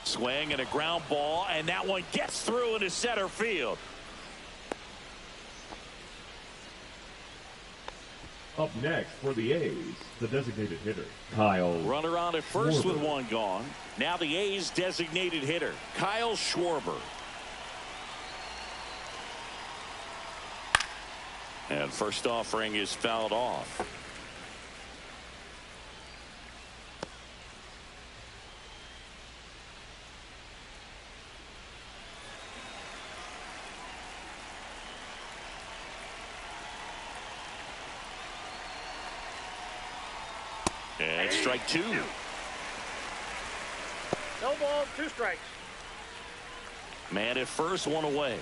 Swing and a ground ball, and that one gets through into center field. Up next for the A's, the designated hitter, Kyle. Runner on at first with Schwarber. 1 gone. Now the A's designated hitter, Kyle Schwarber. And first offering is fouled off. And strike 2. No ball, 2 strikes. Man at first, 1 away.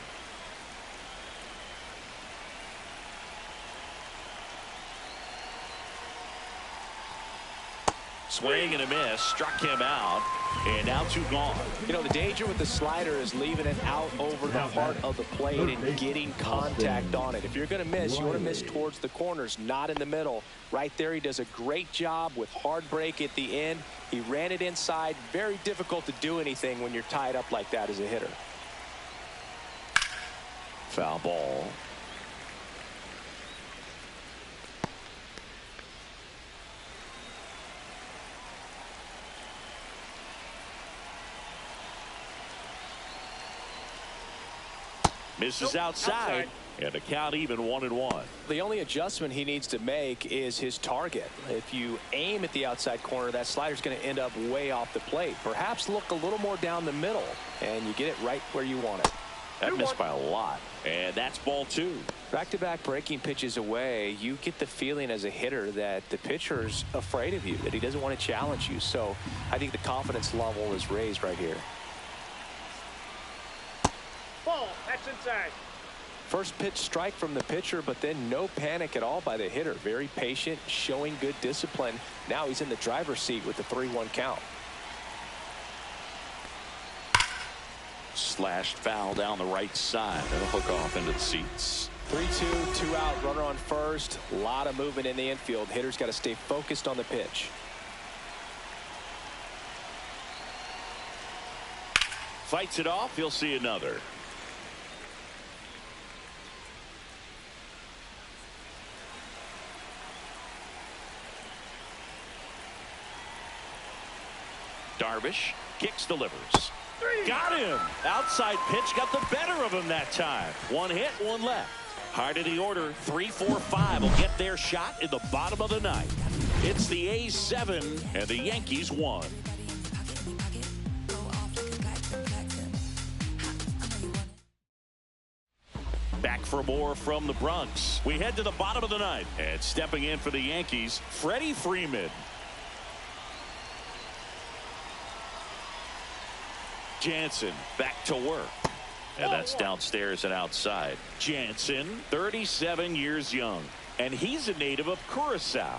Swing and a miss, struck him out, and now 2 gone. You know, the danger with the slider is leaving it out over the heart of the plate and getting contact on it. If you're going to miss, you want to miss towards the corners, not in the middle. Right there, he does a great job with hard break at the end. He ran it inside. Very difficult to do anything when you're tied up like that as a hitter. Foul ball. Misses outside. And the count even 1-1. The only adjustment he needs to make is his target. If you aim at the outside corner, that slider's going to end up way off the plate. Perhaps look a little more down the middle, and you get it right where you want it. That missed by a lot. And that's ball 2. Back-to-back breaking pitches away, you get the feeling as a hitter that the pitcher's afraid of you, that he doesn't want to challenge you. So I think the confidence level is raised right here. Ball, that's inside. First pitch strike from the pitcher, but then no panic at all by the hitter. Very patient, showing good discipline. Now he's in the driver's seat with the 3-1 count. Slashed foul down the right side. That'll hook off into the seats. 3-2, 2 out, runner on first. A lot of movement in the infield. Hitter's got to stay focused on the pitch. Fights it off. He'll see another. Darvish kicks, delivers. Got him. Outside pitch got the better of him that time. One hit, one left. Heart of the order, 3-4-5 will get their shot in the bottom of the ninth. It's the A's 7 and the Yankees 1. Back for more from the Bronx. We head to the bottom of the ninth. And stepping in for the Yankees, Freddie Freeman. Jansen back to work. And that's downstairs and outside. Jansen, 37 years young. And he's a native of Curacao.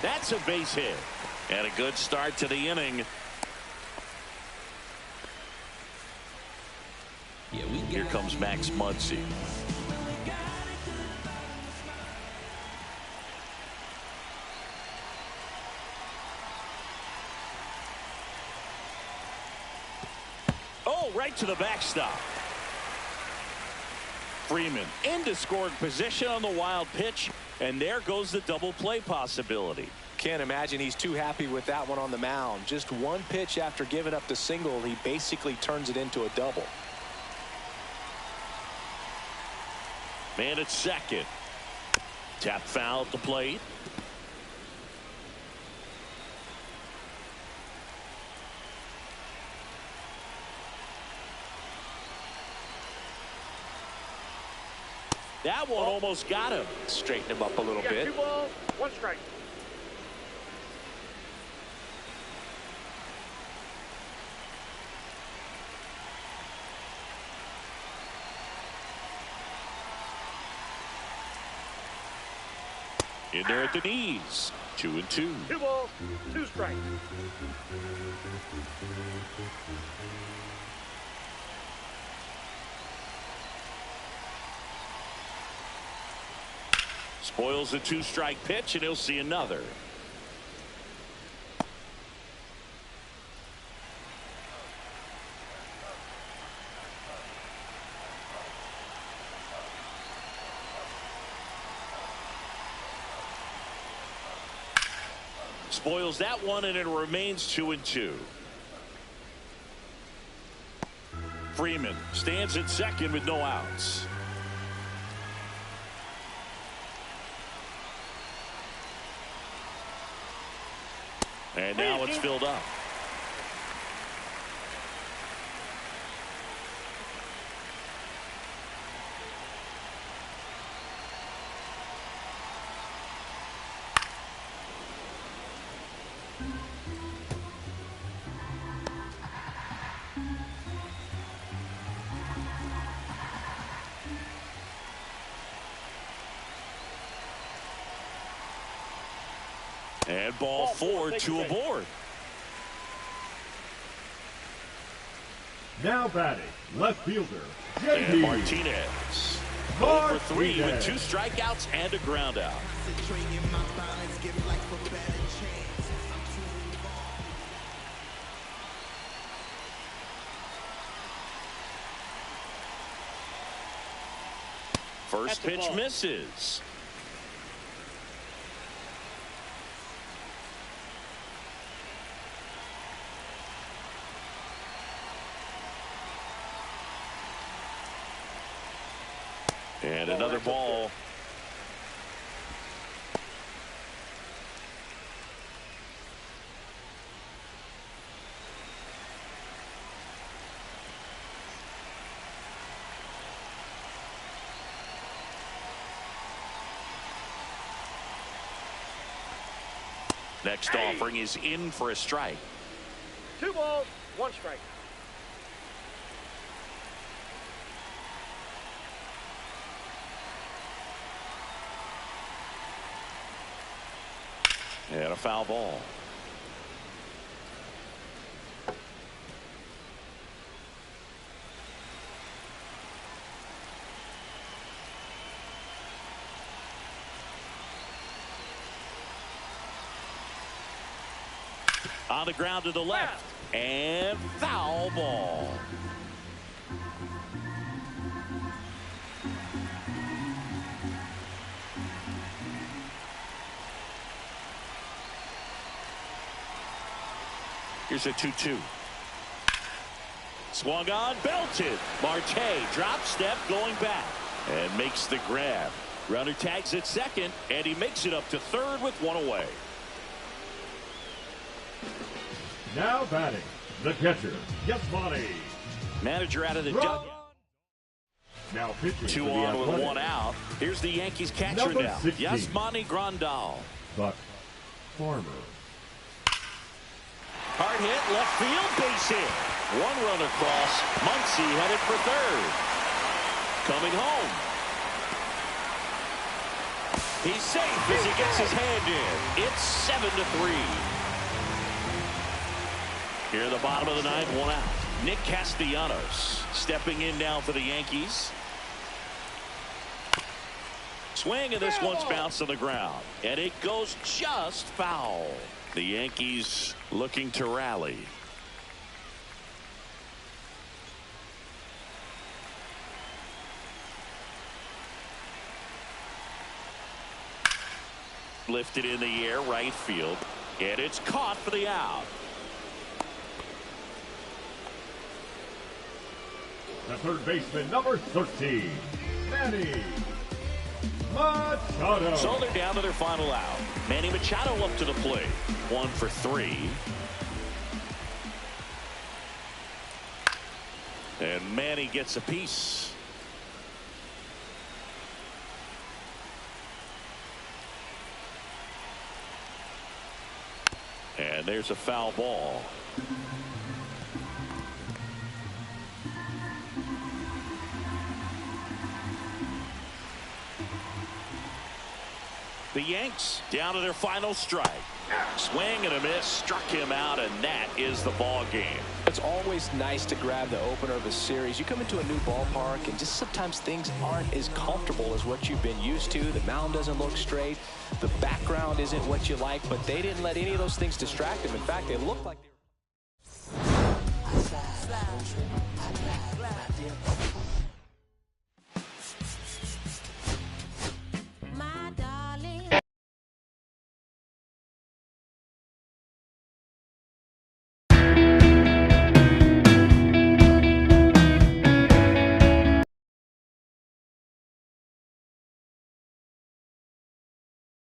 That's a base hit. And a good start to the inning. Here comes Max Muncy. Oh, right to the backstop. Freeman into scoring position on the wild pitch. And there goes the double play possibility. Can't imagine he's too happy with that one on the mound. Just one pitch after giving up the single, he basically turns it into a double. Man at second. Tap foul at the plate. That one almost got him. Straighten him up a little bit. 2 balls, 1 strike. In there at the knees. 2-2. 2 balls, 2 strikes. Spoils the 2-strike pitch, and he'll see another. Spoils that one, and it remains 2-2. Freeman stands at second with no outs. And now it's filled up. And ball 4, 2 aboard. Now batting, left fielder, And JD Martinez. Over 3 with 2 strikeouts and a ground out. First pitch misses. And another ball. Next offering is in for a strike. 2 balls, 1 strike. And a foul ball. On the ground to the left. And foul ball. Here's a 2-2. Swung on, belted. Marte drop step going back and makes the grab. Runner tags at second, and he makes it up to third with 1 away. Now batting, the catcher, Yasmani. Manager out of the dugout. Now pitching. 2 on with 1 out. Here's the Yankees catcher Number now. 16. Yasmani Grandal. Buck Farmer. Hard hit, left field, base hit. 1 run across. Muncy headed for third. Coming home. He's safe as he gets his hand in. It's 7-3. Here in the bottom of the 9th, 1 out. Nick Castellanos stepping in now for the Yankees. Swing, and this one's bounced on the ground. And it goes just foul. The Yankees looking to rally. Lifted in the air, right field. And it's caught for the out. The third baseman, number 13, Manny Machado. So they're down to their final out. Manny Machado up to the plate. 1 for 3. And Manny gets a piece. And there's a foul ball. The Yanks down to their final strike. Swing and a miss, struck him out, and that is the ball game. It's always nice to grab the opener of a series. You come into a new ballpark, and just sometimes things aren't as comfortable as what you've been used to. The mound doesn't look straight. The background isn't what you like, but they didn't let any of those things distract them. In fact, they looked like they